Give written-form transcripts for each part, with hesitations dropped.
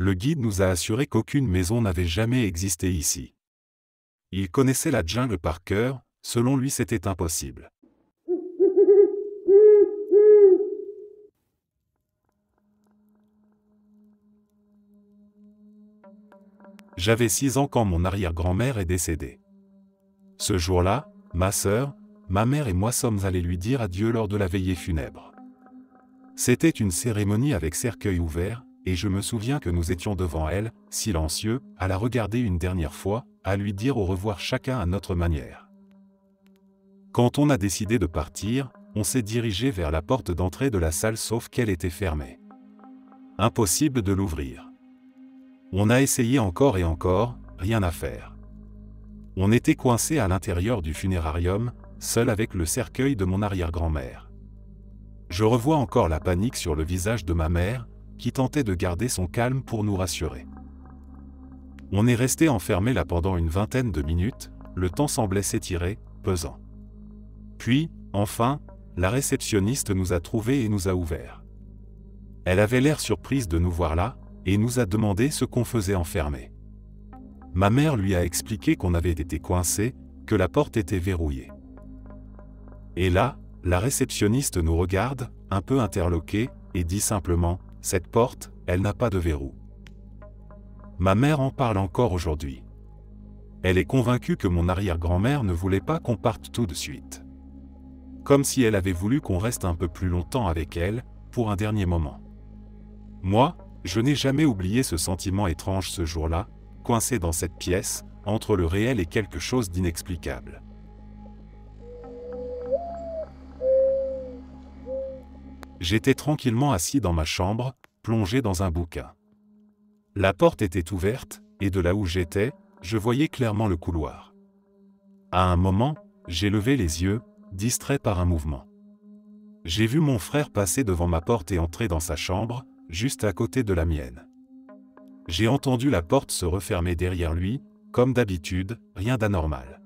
Le guide nous a assuré qu'aucune maison n'avait jamais existé ici. Il connaissait la jungle par cœur, selon lui c'était impossible. J'avais 6 ans quand mon arrière-grand-mère est décédée. Ce jour-là, ma sœur, ma mère et moi sommes allés lui dire adieu lors de la veillée funèbre. C'était une cérémonie avec cercueil ouvert, et je me souviens que nous étions devant elle, silencieux, à la regarder une dernière fois, à lui dire au revoir chacun à notre manière. Quand on a décidé de partir, on s'est dirigé vers la porte d'entrée de la salle sauf qu'elle était fermée. Impossible de l'ouvrir. On a essayé encore et encore, rien à faire. On était coincé à l'intérieur du funérarium, seul avec le cercueil de mon arrière-grand-mère. Je revois encore la panique sur le visage de ma mère, qui tentait de garder son calme pour nous rassurer. On est resté enfermé là pendant une vingtaine de minutes, le temps semblait s'étirer, pesant. Puis, enfin, la réceptionniste nous a trouvés et nous a ouverts. Elle avait l'air surprise de nous voir là, et nous a demandé ce qu'on faisait enfermés. Ma mère lui a expliqué qu'on avait été coincés, que la porte était verrouillée. Et là, la réceptionniste nous regarde, un peu interloquée, et dit simplement « Cette porte, elle n'a pas de verrou ». Ma mère en parle encore aujourd'hui. Elle est convaincue que mon arrière-grand-mère ne voulait pas qu'on parte tout de suite. Comme si elle avait voulu qu'on reste un peu plus longtemps avec elle, pour un dernier moment. Moi, je n'ai jamais oublié ce sentiment étrange ce jour-là, coincé dans cette pièce, entre le réel et quelque chose d'inexplicable. J'étais tranquillement assis dans ma chambre, plongé dans un bouquin. La porte était ouverte, et de là où j'étais, je voyais clairement le couloir. À un moment, j'ai levé les yeux, distrait par un mouvement. J'ai vu mon frère passer devant ma porte et entrer dans sa chambre, juste à côté de la mienne. J'ai entendu la porte se refermer derrière lui, comme d'habitude, rien d'anormal.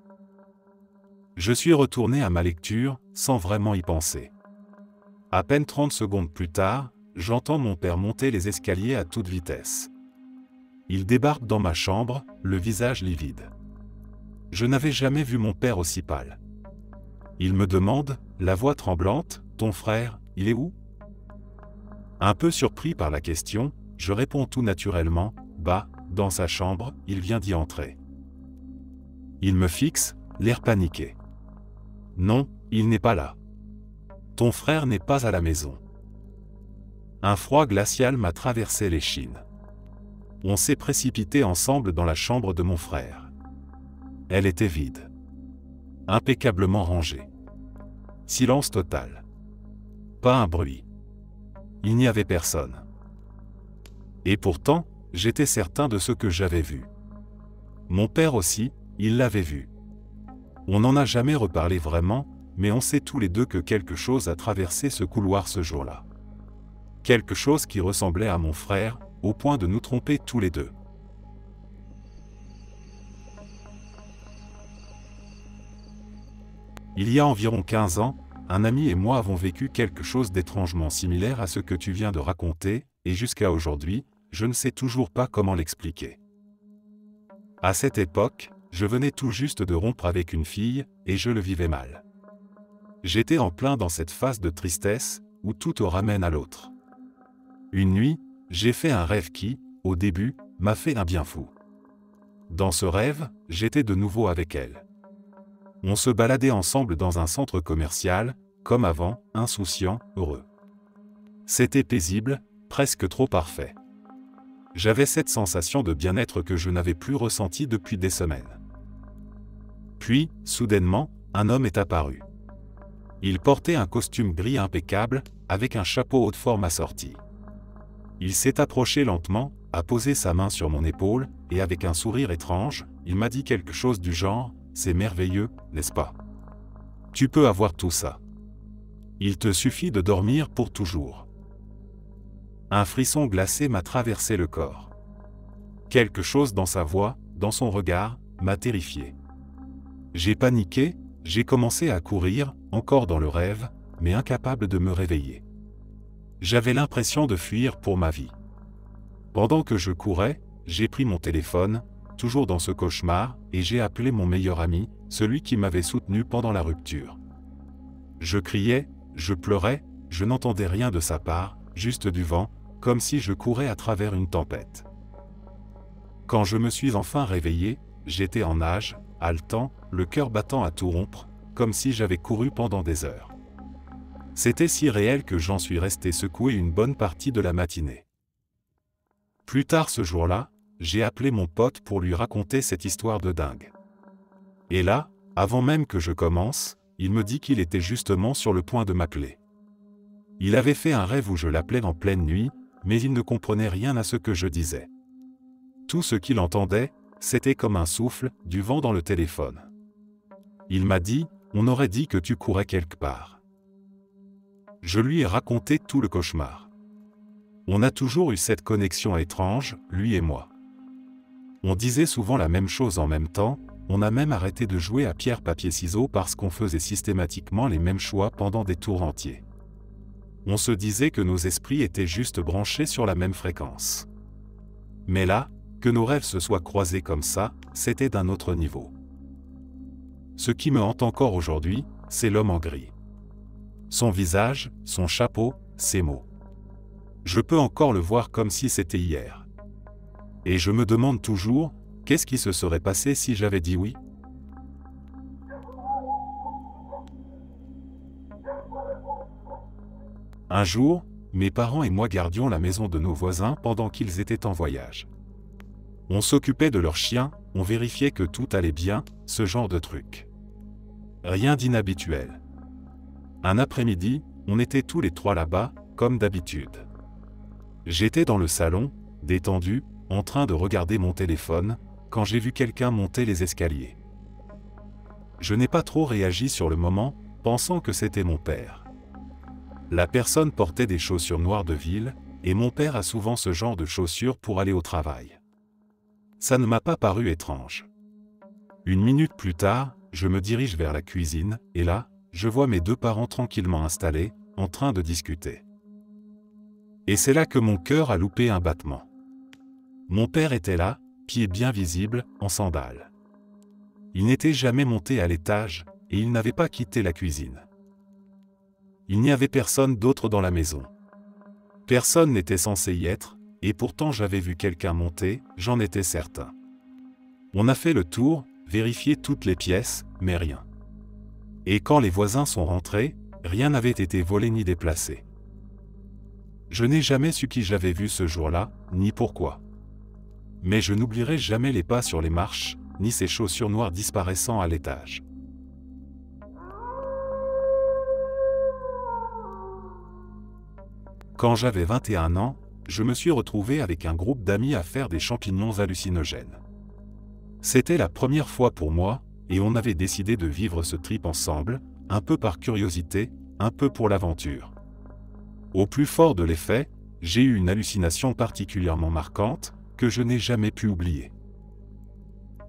Je suis retourné à ma lecture, sans vraiment y penser. À peine 30 secondes plus tard, j'entends mon père monter les escaliers à toute vitesse. Il débarque dans ma chambre, le visage livide. Je n'avais jamais vu mon père aussi pâle. Il me demande, la voix tremblante, « Ton frère, il est où ?» Un peu surpris par la question, je réponds tout naturellement, « Bah, dans sa chambre, il vient d'y entrer. » Il me fixe, l'air paniqué. « Non, il n'est pas là. Ton frère n'est pas à la maison. » Un froid glacial m'a traversé l'échine. On s'est précipité ensemble dans la chambre de mon frère. Elle était vide. Impeccablement rangée. Silence total. Pas un bruit. Il n'y avait personne. Et pourtant, j'étais certain de ce que j'avais vu. Mon père aussi, il l'avait vu. On n'en a jamais reparlé vraiment, mais on sait tous les deux que quelque chose a traversé ce couloir ce jour-là. Quelque chose qui ressemblait à mon frère, au point de nous tromper tous les deux. Il y a environ 15 ans, un ami et moi avons vécu quelque chose d'étrangement similaire à ce que tu viens de raconter, et jusqu'à aujourd'hui, je ne sais toujours pas comment l'expliquer. À cette époque, je venais tout juste de rompre avec une fille, et je le vivais mal. J'étais en plein dans cette phase de tristesse, où tout te ramène à l'autre. Une nuit, j'ai fait un rêve qui, au début, m'a fait un bien fou. Dans ce rêve, j'étais de nouveau avec elle. On se baladait ensemble dans un centre commercial, comme avant, insouciant, heureux. C'était paisible, presque trop parfait. J'avais cette sensation de bien-être que je n'avais plus ressentie depuis des semaines. Puis, soudainement, un homme est apparu. Il portait un costume gris impeccable, avec un chapeau haute forme assorti. Il s'est approché lentement, a posé sa main sur mon épaule, et avec un sourire étrange, il m'a dit quelque chose du genre « C'est merveilleux, n'est-ce pas? Tu peux avoir tout ça. Il te suffit de dormir pour toujours. » Un frisson glacé m'a traversé le corps. Quelque chose dans sa voix, dans son regard, m'a terrifié. J'ai paniqué, j'ai commencé à courir, encore dans le rêve, mais incapable de me réveiller. J'avais l'impression de fuir pour ma vie. Pendant que je courais, j'ai pris mon téléphone, toujours dans ce cauchemar, et j'ai appelé mon meilleur ami, celui qui m'avait soutenu pendant la rupture. Je criais, je pleurais, je n'entendais rien de sa part, juste du vent, comme si je courais à travers une tempête. Quand je me suis enfin réveillé, j'étais en nage, haletant, le cœur battant à tout rompre, comme si j'avais couru pendant des heures. C'était si réel que j'en suis resté secoué une bonne partie de la matinée. Plus tard ce jour-là, j'ai appelé mon pote pour lui raconter cette histoire de dingue. Et là, avant même que je commence, il me dit qu'il était justement sur le point de m'appeler. Il avait fait un rêve où je l'appelais en pleine nuit, mais il ne comprenait rien à ce que je disais. Tout ce qu'il entendait, c'était comme un souffle, du vent dans le téléphone. Il m'a dit, on aurait dit que tu courais quelque part. Je lui ai raconté tout le cauchemar. On a toujours eu cette connexion étrange, lui et moi. On disait souvent la même chose en même temps, on a même arrêté de jouer à pierre-papier-ciseaux parce qu'on faisait systématiquement les mêmes choix pendant des tours entiers. On se disait que nos esprits étaient juste branchés sur la même fréquence. Mais là, que nos rêves se soient croisés comme ça, c'était d'un autre niveau. Ce qui me hante encore aujourd'hui, c'est l'homme en gris. Son visage, son chapeau, ses mots. Je peux encore le voir comme si c'était hier. Et je me demande toujours, qu'est-ce qui se serait passé si j'avais dit oui ? Un jour, mes parents et moi gardions la maison de nos voisins pendant qu'ils étaient en voyage. On s'occupait de leurs chiens, on vérifiait que tout allait bien, ce genre de truc. Rien d'inhabituel. Un après-midi, on était tous les trois là-bas, comme d'habitude. J'étais dans le salon, détendu, en train de regarder mon téléphone, quand j'ai vu quelqu'un monter les escaliers. Je n'ai pas trop réagi sur le moment, pensant que c'était mon père. La personne portait des chaussures noires de ville, et mon père a souvent ce genre de chaussures pour aller au travail. Ça ne m'a pas paru étrange. Une minute plus tard, je me dirige vers la cuisine, et là, je vois mes deux parents tranquillement installés, en train de discuter. Et c'est là que mon cœur a loupé un battement. Mon père était là, pieds bien visibles, en sandales. Il n'était jamais monté à l'étage, et il n'avait pas quitté la cuisine. Il n'y avait personne d'autre dans la maison. Personne n'était censé y être, et pourtant j'avais vu quelqu'un monter, j'en étais certain. On a fait le tour, vérifié toutes les pièces, mais rien. Et quand les voisins sont rentrés, rien n'avait été volé ni déplacé. Je n'ai jamais su qui j'avais vu ce jour-là, ni pourquoi. Mais je n'oublierai jamais les pas sur les marches, ni ces chaussures noires disparaissant à l'étage. Quand j'avais 21 ans, je me suis retrouvé avec un groupe d'amis à faire des champignons hallucinogènes. C'était la première fois pour moi, et on avait décidé de vivre ce trip ensemble, un peu par curiosité, un peu pour l'aventure. Au plus fort de l'effet, j'ai eu une hallucination particulièrement marquante, que je n'ai jamais pu oublier.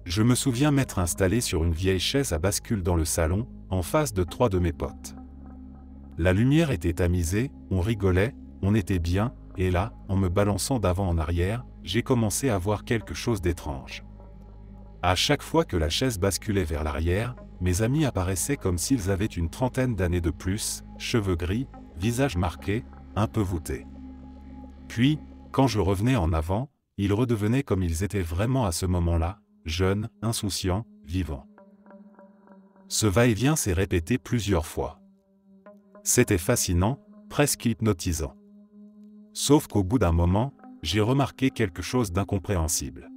Je me souviens m'être installé sur une vieille chaise à bascule dans le salon, en face de 3 de mes potes. La lumière était tamisée, on rigolait, on était bien, et là, en me balançant d'avant en arrière, j'ai commencé à voir quelque chose d'étrange. À chaque fois que la chaise basculait vers l'arrière, mes amis apparaissaient comme s'ils avaient une trentaine d'années de plus, cheveux gris, visage marqué, un peu voûté. Puis, quand je revenais en avant, ils redevenaient comme ils étaient vraiment à ce moment-là, jeunes, insouciants, vivants. Ce va-et-vient s'est répété plusieurs fois. C'était fascinant, presque hypnotisant. Sauf qu'au bout d'un moment, j'ai remarqué quelque chose d'incompréhensible.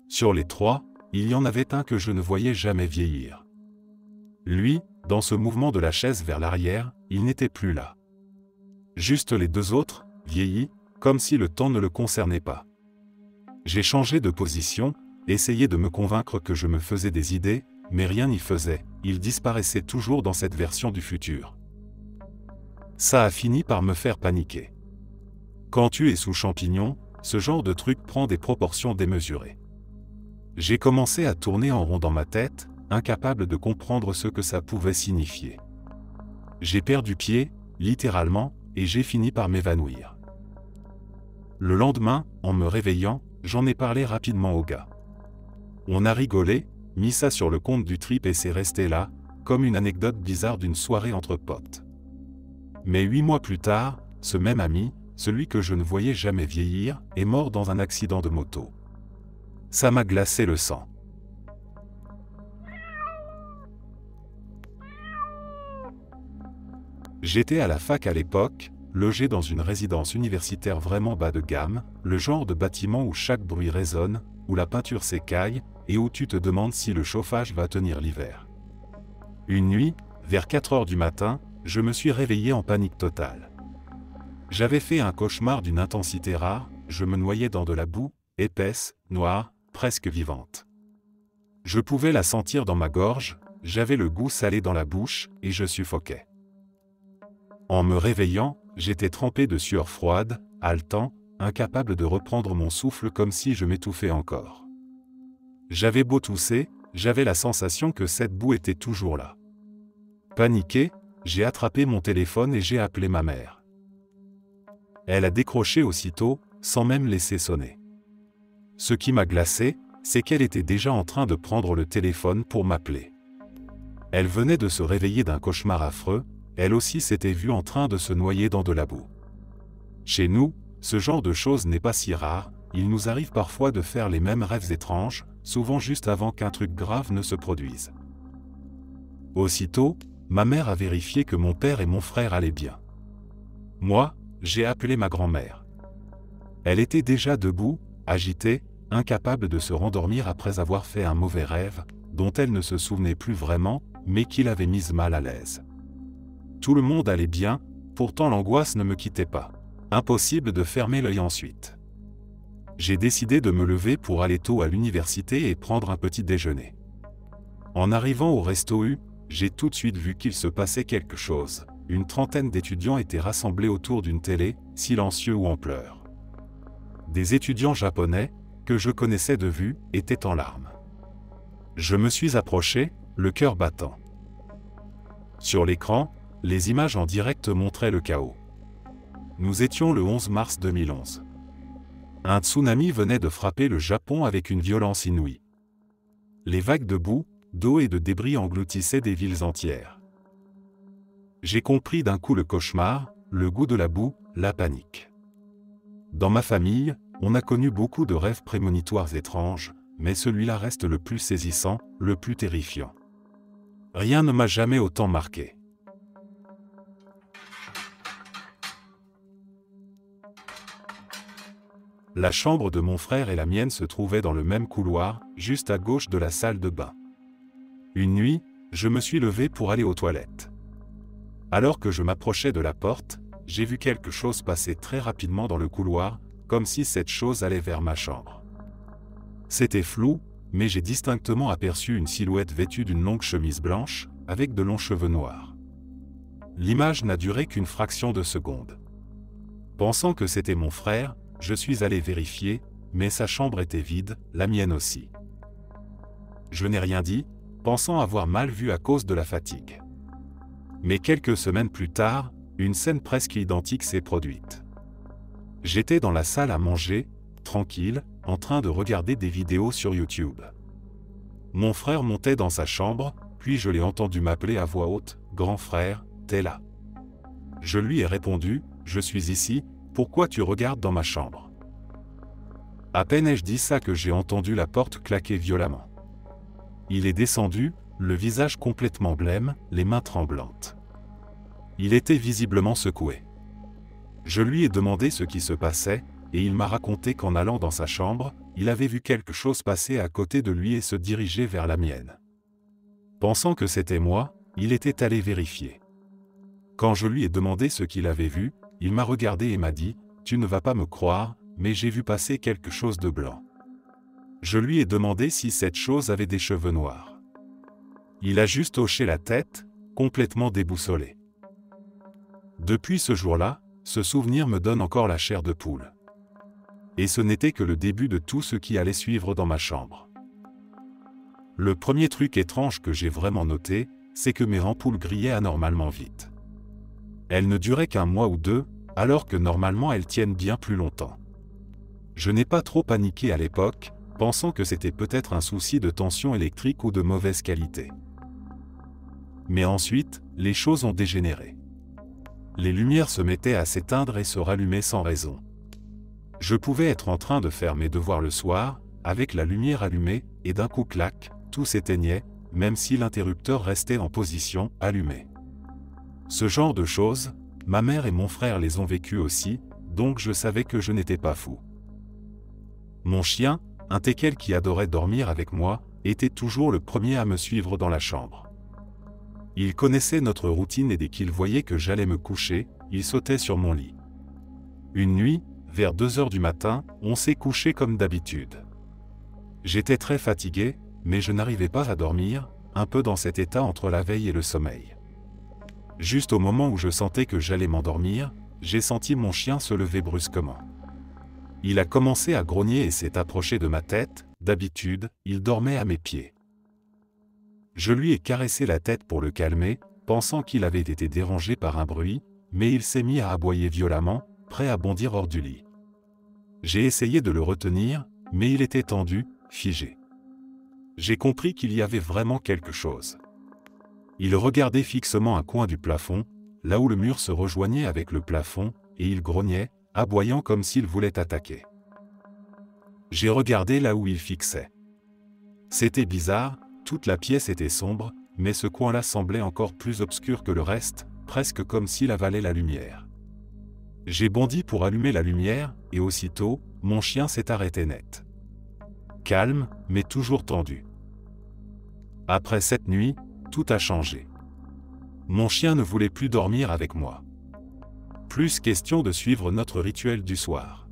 Sur les 3, il y en avait un que je ne voyais jamais vieillir. Lui, dans ce mouvement de la chaise vers l'arrière, il n'était plus là. Juste les 2 autres, vieillis, comme si le temps ne le concernait pas. J'ai changé de position, essayé de me convaincre que je me faisais des idées, mais rien n'y faisait, il disparaissait toujours dans cette version du futur. Ça a fini par me faire paniquer. Quand tu es sous champignon, ce genre de truc prend des proportions démesurées. J'ai commencé à tourner en rond dans ma tête, incapable de comprendre ce que ça pouvait signifier. J'ai perdu pied, littéralement, et j'ai fini par m'évanouir. Le lendemain, en me réveillant, j'en ai parlé rapidement au gars. On a rigolé, mis ça sur le compte du trip et c'est resté là, comme une anecdote bizarre d'une soirée entre potes. Mais 8 mois plus tard, ce même ami, celui que je ne voyais jamais vieillir, est mort dans un accident de moto. Ça m'a glacé le sang. J'étais à la fac à l'époque, logé dans une résidence universitaire vraiment bas de gamme, le genre de bâtiment où chaque bruit résonne, où la peinture s'écaille, et où tu te demandes si le chauffage va tenir l'hiver. Une nuit, vers 4 heures du matin, je me suis réveillé en panique totale. J'avais fait un cauchemar d'une intensité rare, je me noyais dans de la boue, épaisse, noire, presque vivante. Je pouvais la sentir dans ma gorge, j'avais le goût salé dans la bouche, et je suffoquais. En me réveillant, j'étais trempé de sueur froide, haletant, incapable de reprendre mon souffle comme si je m'étouffais encore. J'avais beau tousser, j'avais la sensation que cette boue était toujours là. Paniqué, j'ai attrapé mon téléphone et j'ai appelé ma mère. Elle a décroché aussitôt, sans même laisser sonner. Ce qui m'a glacé, c'est qu'elle était déjà en train de prendre le téléphone pour m'appeler. Elle venait de se réveiller d'un cauchemar affreux, elle aussi s'était vue en train de se noyer dans de la boue. Chez nous, ce genre de choses n'est pas si rare, il nous arrive parfois de faire les mêmes rêves étranges, souvent juste avant qu'un truc grave ne se produise. Aussitôt, ma mère a vérifié que mon père et mon frère allaient bien. Moi, j'ai appelé ma grand-mère. Elle était déjà debout, agitée, incapable de se rendormir après avoir fait un mauvais rêve, dont elle ne se souvenait plus vraiment, mais qui l'avait mise mal à l'aise. Tout le monde allait bien, pourtant l'angoisse ne me quittait pas. Impossible de fermer l'œil ensuite. J'ai décidé de me lever pour aller tôt à l'université et prendre un petit déjeuner. En arrivant au resto U, j'ai tout de suite vu qu'il se passait quelque chose. Une trentaine d'étudiants étaient rassemblés autour d'une télé, silencieux ou en pleurs. Des étudiants japonais, que je connaissais de vue, étaient en larmes. Je me suis approché, le cœur battant. Sur l'écran, les images en direct montraient le chaos. Nous étions le 11 mars 2011. Un tsunami venait de frapper le Japon avec une violence inouïe. Les vagues de boue, d'eau et de débris engloutissaient des villes entières. J'ai compris d'un coup le cauchemar, le goût de la boue, la panique. Dans ma famille, on a connu beaucoup de rêves prémonitoires étranges, mais celui-là reste le plus saisissant, le plus terrifiant. Rien ne m'a jamais autant marqué. La chambre de mon frère et la mienne se trouvaient dans le même couloir, juste à gauche de la salle de bain. Une nuit, je me suis levé pour aller aux toilettes. Alors que je m'approchais de la porte, j'ai vu quelque chose passer très rapidement dans le couloir, comme si cette chose allait vers ma chambre. C'était flou, mais j'ai distinctement aperçu une silhouette vêtue d'une longue chemise blanche, avec de longs cheveux noirs. L'image n'a duré qu'une fraction de seconde. Pensant que c'était mon frère, je suis allé vérifier, mais sa chambre était vide, la mienne aussi. Je n'ai rien dit, pensant avoir mal vu à cause de la fatigue. Mais quelques semaines plus tard, une scène presque identique s'est produite. J'étais dans la salle à manger, tranquille, en train de regarder des vidéos sur YouTube. Mon frère montait dans sa chambre, puis je l'ai entendu m'appeler à voix haute, « Grand frère, t'es là ?» Je lui ai répondu, « Je suis ici, pourquoi tu regardes dans ma chambre ?» À peine ai-je dit ça que j'ai entendu la porte claquer violemment. Il est descendu, le visage complètement blême, les mains tremblantes. Il était visiblement secoué. Je lui ai demandé ce qui se passait, et il m'a raconté qu'en allant dans sa chambre, il avait vu quelque chose passer à côté de lui et se diriger vers la mienne. Pensant que c'était moi, il était allé vérifier. Quand je lui ai demandé ce qu'il avait vu, il m'a regardé et m'a dit « Tu ne vas pas me croire, mais j'ai vu passer quelque chose de blanc. » Je lui ai demandé si cette chose avait des cheveux noirs. Il a juste hoché la tête, complètement déboussolé. Depuis ce jour-là, ce souvenir me donne encore la chair de poule. Et ce n'était que le début de tout ce qui allait suivre dans ma chambre. Le premier truc étrange que j'ai vraiment noté, c'est que mes ampoules grillaient anormalement vite. Elles ne duraient qu'un mois ou deux, alors que normalement elles tiennent bien plus longtemps. Je n'ai pas trop paniqué à l'époque, pensant que c'était peut-être un souci de tension électrique ou de mauvaise qualité. Mais ensuite, les choses ont dégénéré. Les lumières se mettaient à s'éteindre et se rallumer sans raison. Je pouvais être en train de faire mes devoirs le soir, avec la lumière allumée, et d'un coup clac, tout s'éteignait, même si l'interrupteur restait en position allumée. Ce genre de choses, ma mère et mon frère les ont vécues aussi, donc je savais que je n'étais pas fou. Mon chien, un teckel qui adorait dormir avec moi, était toujours le premier à me suivre dans la chambre. Il connaissait notre routine et dès qu'il voyait que j'allais me coucher, il sautait sur mon lit. Une nuit, vers 2 heures du matin, on s'est couché comme d'habitude. J'étais très fatigué, mais je n'arrivais pas à dormir, un peu dans cet état entre la veille et le sommeil. Juste au moment où je sentais que j'allais m'endormir, j'ai senti mon chien se lever brusquement. Il a commencé à grogner et s'est approché de ma tête, d'habitude, il dormait à mes pieds. Je lui ai caressé la tête pour le calmer, pensant qu'il avait été dérangé par un bruit, mais il s'est mis à aboyer violemment, prêt à bondir hors du lit. J'ai essayé de le retenir, mais il était tendu, figé. J'ai compris qu'il y avait vraiment quelque chose. Il regardait fixement un coin du plafond, là où le mur se rejoignait avec le plafond, et il grognait, aboyant comme s'il voulait attaquer. J'ai regardé là où il fixait. C'était bizarre, toute la pièce était sombre, mais ce coin-là semblait encore plus obscur que le reste, presque comme s'il avalait la lumière. J'ai bondi pour allumer la lumière, et aussitôt, mon chien s'est arrêté net. Calme, mais toujours tendu. Après cette nuit, tout a changé. Mon chien ne voulait plus dormir avec moi. Plus question de suivre notre rituel du soir.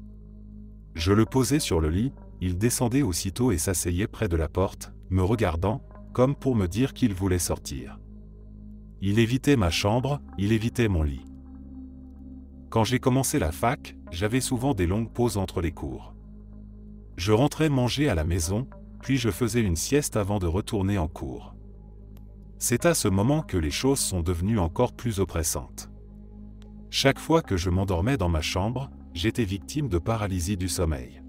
Je le posais sur le lit, il descendait aussitôt et s'asseyait près de la porte, me regardant, comme pour me dire qu'il voulait sortir. Il évitait ma chambre, il évitait mon lit. Quand j'ai commencé la fac, j'avais souvent des longues pauses entre les cours. Je rentrais manger à la maison, puis je faisais une sieste avant de retourner en cours. C'est à ce moment que les choses sont devenues encore plus oppressantes. Chaque fois que je m'endormais dans ma chambre, j'étais victime de paralysie du sommeil.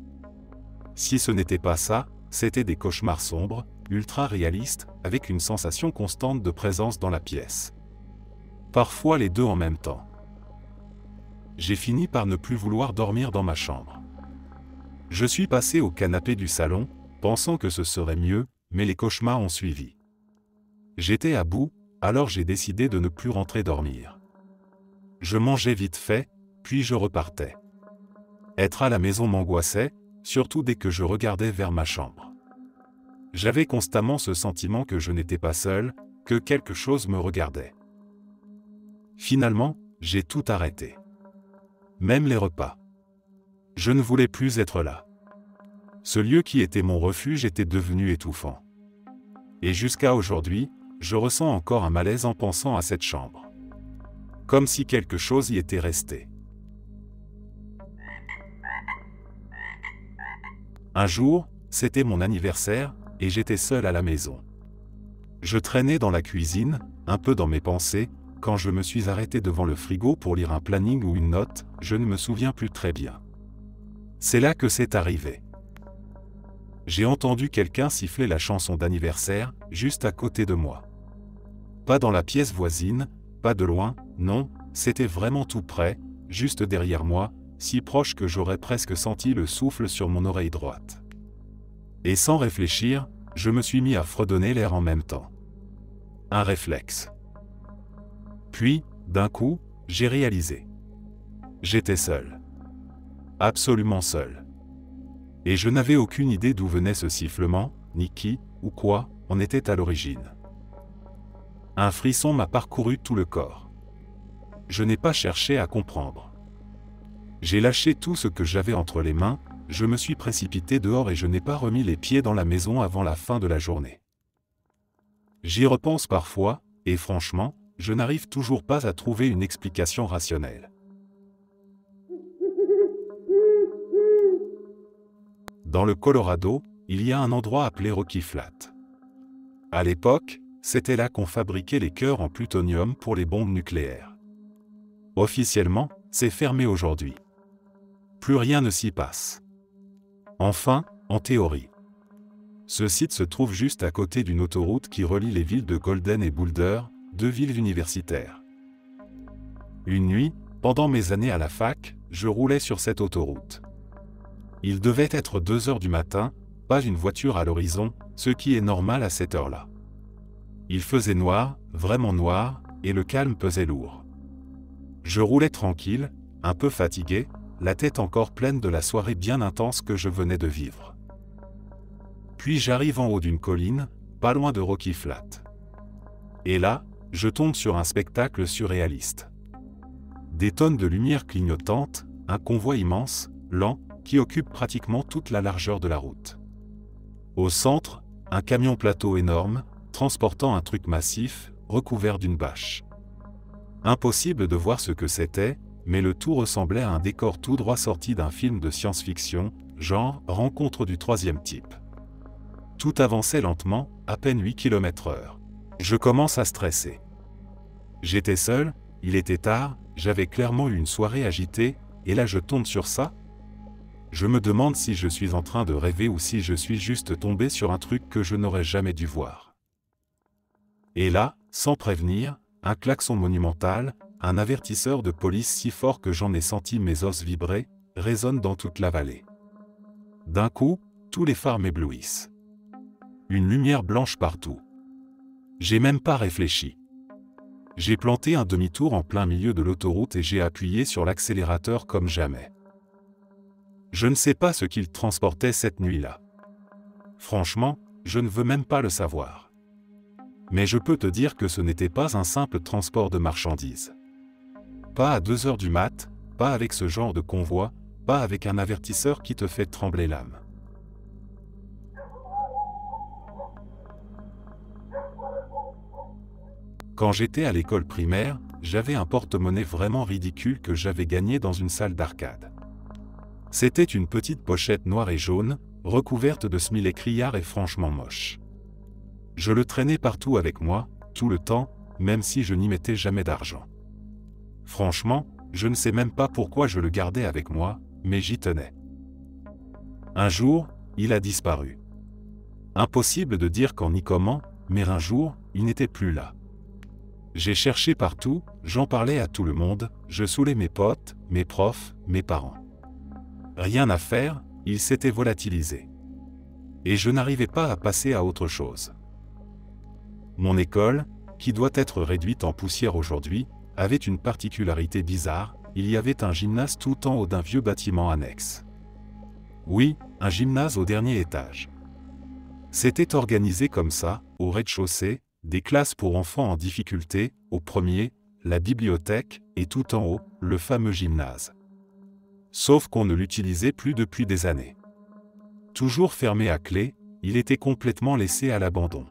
Si ce n'était pas ça, c'était des cauchemars sombres, ultra réalistes, avec une sensation constante de présence dans la pièce. Parfois les deux en même temps. J'ai fini par ne plus vouloir dormir dans ma chambre. Je suis passé au canapé du salon, pensant que ce serait mieux, mais les cauchemars ont suivi. J'étais à bout, alors j'ai décidé de ne plus rentrer dormir. Je mangeais vite fait, puis je repartais. Être à la maison m'angoissait, surtout dès que je regardais vers ma chambre. J'avais constamment ce sentiment que je n'étais pas seul, que quelque chose me regardait. Finalement, j'ai tout arrêté. Même les repas. Je ne voulais plus être là. Ce lieu qui était mon refuge était devenu étouffant. Et jusqu'à aujourd'hui, je ressens encore un malaise en pensant à cette chambre. Comme si quelque chose y était resté. Un jour, c'était mon anniversaire, et j'étais seul à la maison. Je traînais dans la cuisine, un peu dans mes pensées, quand je me suis arrêté devant le frigo pour lire un planning ou une note, je ne me souviens plus très bien. C'est là que c'est arrivé. J'ai entendu quelqu'un siffler la chanson d'anniversaire, juste à côté de moi. Pas dans la pièce voisine, pas de loin, non, c'était vraiment tout près, juste derrière moi, si proche que j'aurais presque senti le souffle sur mon oreille droite. Et sans réfléchir, je me suis mis à fredonner l'air en même temps. Un réflexe. Puis, d'un coup, j'ai réalisé. J'étais seul. Absolument seul. Et je n'avais aucune idée d'où venait ce sifflement, ni qui, ou quoi, en était à l'origine. Un frisson m'a parcouru tout le corps. Je n'ai pas cherché à comprendre. J'ai lâché tout ce que j'avais entre les mains, je me suis précipité dehors et je n'ai pas remis les pieds dans la maison avant la fin de la journée. J'y repense parfois, et franchement, je n'arrive toujours pas à trouver une explication rationnelle. Dans le Colorado, il y a un endroit appelé Rocky Flat. À l'époque, c'était là qu'on fabriquait les cœurs en plutonium pour les bombes nucléaires. Officiellement, c'est fermé aujourd'hui. Plus rien ne s'y passe. Enfin, en théorie. Ce site se trouve juste à côté d'une autoroute qui relie les villes de Golden et Boulder, deux villes universitaires. Une nuit, pendant mes années à la fac, je roulais sur cette autoroute. Il devait être 2 heures du matin, pas une voiture à l'horizon, ce qui est normal à cette heure-là. Il faisait noir, vraiment noir, et le calme pesait lourd. Je roulais tranquille, un peu fatigué, la tête encore pleine de la soirée bien intense que je venais de vivre. Puis j'arrive en haut d'une colline, pas loin de Rocky Flat. Et là, je tombe sur un spectacle surréaliste. Des tonnes de lumière clignotantes, un convoi immense, lent, qui occupe pratiquement toute la largeur de la route. Au centre, un camion plateau énorme, transportant un truc massif, recouvert d'une bâche. Impossible de voir ce que c'était, mais le tout ressemblait à un décor tout droit sorti d'un film de science-fiction, genre « Rencontre du troisième type ». Tout avançait lentement, à peine 8 km/h. Je commence à stresser. J'étais seul, il était tard, j'avais clairement eu une soirée agitée, et là je tombe sur ça. Je me demande si je suis en train de rêver ou si je suis juste tombé sur un truc que je n'aurais jamais dû voir. Et là, sans prévenir, un klaxon monumental, un avertisseur de police si fort que j'en ai senti mes os vibrer, résonne dans toute la vallée. D'un coup, tous les phares m'éblouissent. Une lumière blanche partout. J'ai même pas réfléchi. J'ai planté un demi-tour en plein milieu de l'autoroute et j'ai appuyé sur l'accélérateur comme jamais. Je ne sais pas ce qu'il transportait cette nuit-là. Franchement, je ne veux même pas le savoir. Mais je peux te dire que ce n'était pas un simple transport de marchandises. Pas à 2 heures du mat, pas avec ce genre de convoi, pas avec un avertisseur qui te fait trembler l'âme. Quand j'étais à l'école primaire, j'avais un porte-monnaie vraiment ridicule que j'avais gagné dans une salle d'arcade. C'était une petite pochette noire et jaune, recouverte de smiley criards et franchement moche. Je le traînais partout avec moi, tout le temps, même si je n'y mettais jamais d'argent. Franchement, je ne sais même pas pourquoi je le gardais avec moi, mais j'y tenais. Un jour, il a disparu. Impossible de dire quand ni comment, mais un jour, il n'était plus là. J'ai cherché partout, j'en parlais à tout le monde, je saoulais mes potes, mes profs, mes parents. Rien à faire, il s'était volatilisé. Et je n'arrivais pas à passer à autre chose. Mon école, qui doit être réduite en poussière aujourd'hui, avait une particularité bizarre, il y avait un gymnase tout en haut d'un vieux bâtiment annexe. Oui, un gymnase au dernier étage. C'était organisé comme ça, au rez-de-chaussée, des classes pour enfants en difficulté, au premier, la bibliothèque, et tout en haut, le fameux gymnase. Sauf qu'on ne l'utilisait plus depuis des années. Toujours fermé à clé, il était complètement laissé à l'abandon.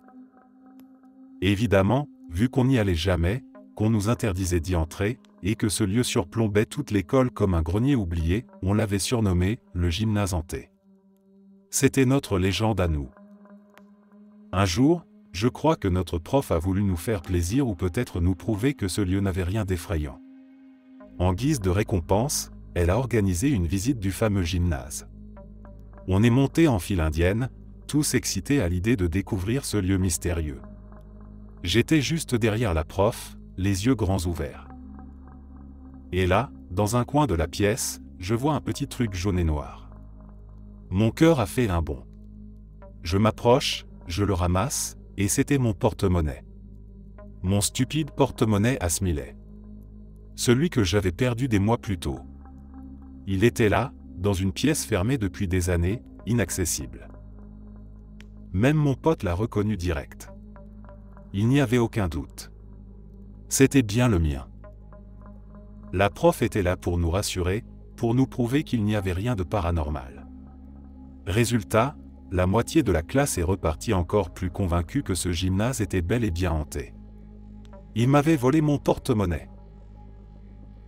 Évidemment, vu qu'on n'y allait jamais, qu'on nous interdisait d'y entrer, et que ce lieu surplombait toute l'école comme un grenier oublié, on l'avait surnommé « le gymnase hanté ». C'était notre légende à nous. Un jour, je crois que notre prof a voulu nous faire plaisir ou peut-être nous prouver que ce lieu n'avait rien d'effrayant. En guise de récompense, elle a organisé une visite du fameux gymnase. On est monté en file indienne, tous excités à l'idée de découvrir ce lieu mystérieux. J'étais juste derrière la prof, les yeux grands ouverts. Et là, dans un coin de la pièce, je vois un petit truc jaune et noir. Mon cœur a fait un bond. Je m'approche, je le ramasse, et c'était mon porte-monnaie. Mon stupide porte-monnaie à smiley. Celui que j'avais perdu des mois plus tôt. Il était là, dans une pièce fermée depuis des années, inaccessible. Même mon pote l'a reconnu direct. Il n'y avait aucun doute. C'était bien le mien. La prof était là pour nous rassurer, pour nous prouver qu'il n'y avait rien de paranormal. Résultat, la moitié de la classe est repartie encore plus convaincue que ce gymnase était bel et bien hanté. Il m'avait volé mon porte-monnaie.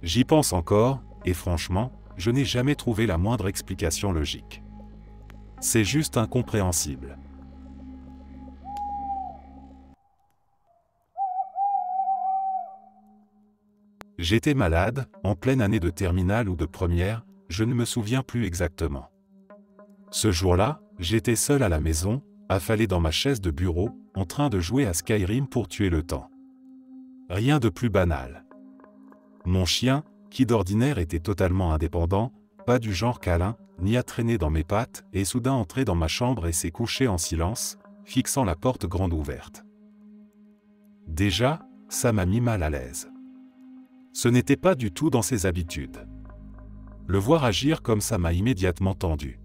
J'y pense encore, et franchement, je n'ai jamais trouvé la moindre explication logique. C'est juste incompréhensible. J'étais malade, en pleine année de terminale ou de première, je ne me souviens plus exactement. Ce jour-là, j'étais seul à la maison, affalé dans ma chaise de bureau, en train de jouer à Skyrim pour tuer le temps. Rien de plus banal. Mon chien, qui d'ordinaire était totalement indépendant, pas du genre câlin, ni à traîner dans mes pattes, est soudain entré dans ma chambre et s'est couché en silence, fixant la porte grande ouverte. Déjà, ça m'a mis mal à l'aise. Ce n'était pas du tout dans ses habitudes. Le voir agir comme ça m'a immédiatement tendu.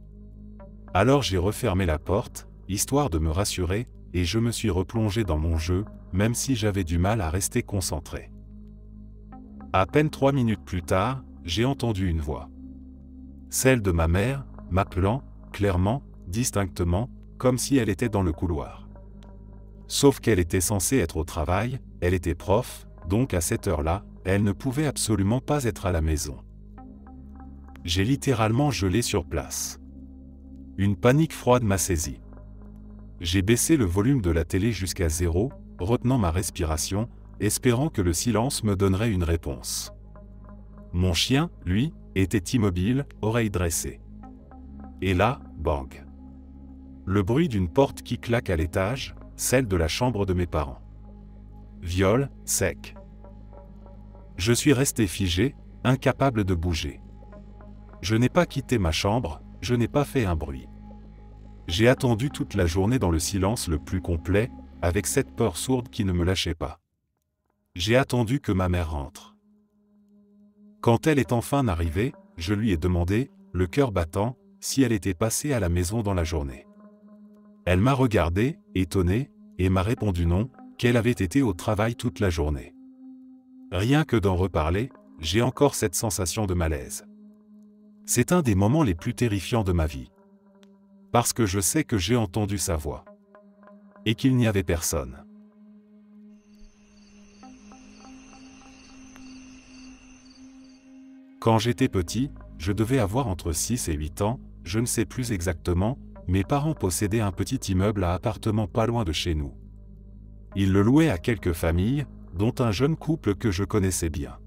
Alors j'ai refermé la porte, histoire de me rassurer, et je me suis replongé dans mon jeu, même si j'avais du mal à rester concentré. À peine 3 minutes plus tard, j'ai entendu une voix. Celle de ma mère, m'appelant, clairement, distinctement, comme si elle était dans le couloir. Sauf qu'elle était censée être au travail, elle était prof, donc à cette heure-là, elle ne pouvait absolument pas être à la maison. J'ai littéralement gelé sur place. Une panique froide m'a saisi. J'ai baissé le volume de la télé jusqu'à 0, retenant ma respiration, espérant que le silence me donnerait une réponse. Mon chien, lui, était immobile, oreilles dressées. Et là, bang. Le bruit d'une porte qui claque à l'étage, celle de la chambre de mes parents. Viol, sec. Je suis resté figé, incapable de bouger. Je n'ai pas quitté ma chambre, je n'ai pas fait un bruit. J'ai attendu toute la journée dans le silence le plus complet, avec cette peur sourde qui ne me lâchait pas. J'ai attendu que ma mère rentre. Quand elle est enfin arrivée, je lui ai demandé, le cœur battant, si elle était passée à la maison dans la journée. Elle m'a regardé, étonné, et m'a répondu non, qu'elle avait été au travail toute la journée. Rien que d'en reparler, j'ai encore cette sensation de malaise. C'est un des moments les plus terrifiants de ma vie. Parce que je sais que j'ai entendu sa voix. Et qu'il n'y avait personne. Quand j'étais petit, je devais avoir entre 6 et 8 ans, je ne sais plus exactement, mes parents possédaient un petit immeuble à appartements pas loin de chez nous. Ils le louaient à quelques familles, dont un jeune couple que je connaissais bien.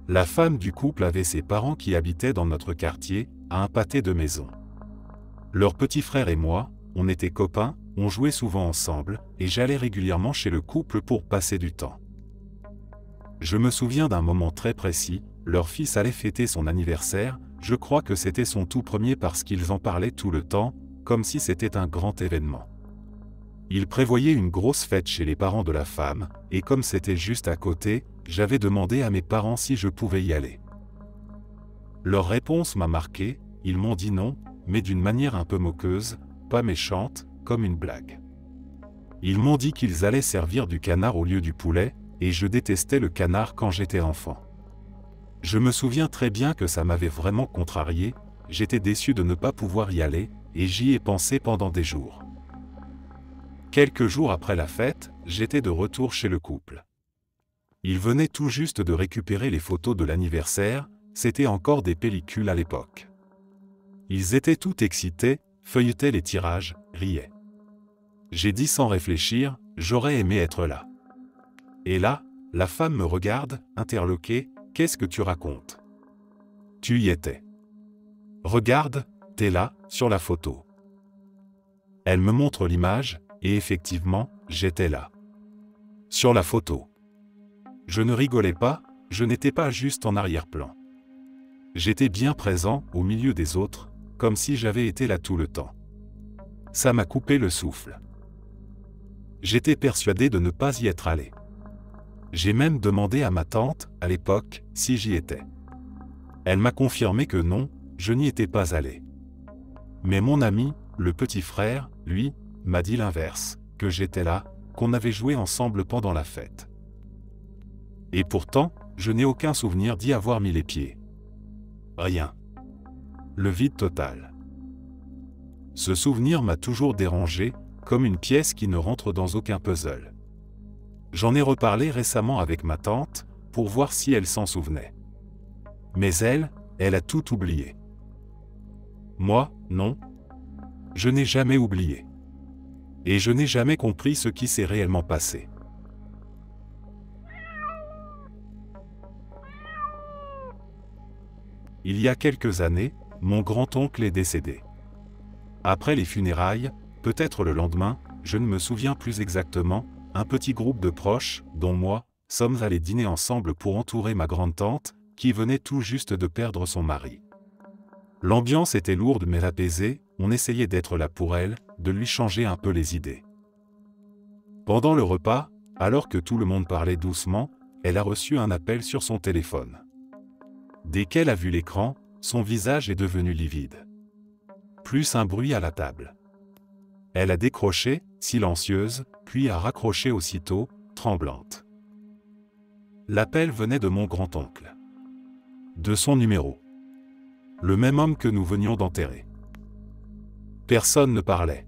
La femme du couple avait ses parents qui habitaient dans notre quartier, à un pâté de maison. Leur petit frère et moi, on était copains, on jouait souvent ensemble, et j'allais régulièrement chez le couple pour passer du temps. Je me souviens d'un moment très précis, leur fils allait fêter son anniversaire, je crois que c'était son tout premier parce qu'ils en parlaient tout le temps, comme si c'était un grand événement. Ils prévoyaient une grosse fête chez les parents de la femme, et comme c'était juste à côté, j'avais demandé à mes parents si je pouvais y aller. Leur réponse m'a marqué, ils m'ont dit non, mais d'une manière un peu moqueuse, pas méchante, comme une blague. Ils m'ont dit qu'ils allaient servir du canard au lieu du poulet, et je détestais le canard quand j'étais enfant. Je me souviens très bien que ça m'avait vraiment contrarié, j'étais déçu de ne pas pouvoir y aller, et j'y ai pensé pendant des jours. Quelques jours après la fête, j'étais de retour chez le couple. Ils venaient tout juste de récupérer les photos de l'anniversaire, c'était encore des pellicules à l'époque. Ils étaient tout excités, feuilletaient les tirages, riaient. J'ai dit sans réfléchir, j'aurais aimé être là. Et là, la femme me regarde, interloquée, qu'est-ce que tu racontes? Tu y étais. Regarde, t'es là, sur la photo. Elle me montre l'image, et effectivement, j'étais là. Sur la photo. Je ne rigolais pas, je n'étais pas juste en arrière-plan. J'étais bien présent, au milieu des autres, comme si j'avais été là tout le temps. Ça m'a coupé le souffle. J'étais persuadé de ne pas y être allé. J'ai même demandé à ma tante, à l'époque, si j'y étais. Elle m'a confirmé que non, je n'y étais pas allé. Mais mon ami, le petit frère, lui, m'a dit l'inverse, que j'étais là, qu'on avait joué ensemble pendant la fête. Et pourtant, je n'ai aucun souvenir d'y avoir mis les pieds. Rien. Le vide total. Ce souvenir m'a toujours dérangé, comme une pièce qui ne rentre dans aucun puzzle. J'en ai reparlé récemment avec ma tante, pour voir si elle s'en souvenait. Mais elle a tout oublié. Moi, non. Je n'ai jamais oublié. Et je n'ai jamais compris ce qui s'est réellement passé. Il y a quelques années, mon grand-oncle est décédé. Après les funérailles, peut-être le lendemain, je ne me souviens plus exactement, un petit groupe de proches, dont moi, sommes allés dîner ensemble pour entourer ma grande-tante, qui venait tout juste de perdre son mari. L'ambiance était lourde mais apaisée, on essayait d'être là pour elle, de lui changer un peu les idées. Pendant le repas, alors que tout le monde parlait doucement, elle a reçu un appel sur son téléphone. Dès qu'elle a vu l'écran, son visage est devenu livide. Plus un bruit à la table. Elle a décroché, silencieuse, puis a raccroché aussitôt, tremblante. L'appel venait de mon grand-oncle. De son numéro. Le même homme que nous venions d'enterrer. Personne ne parlait.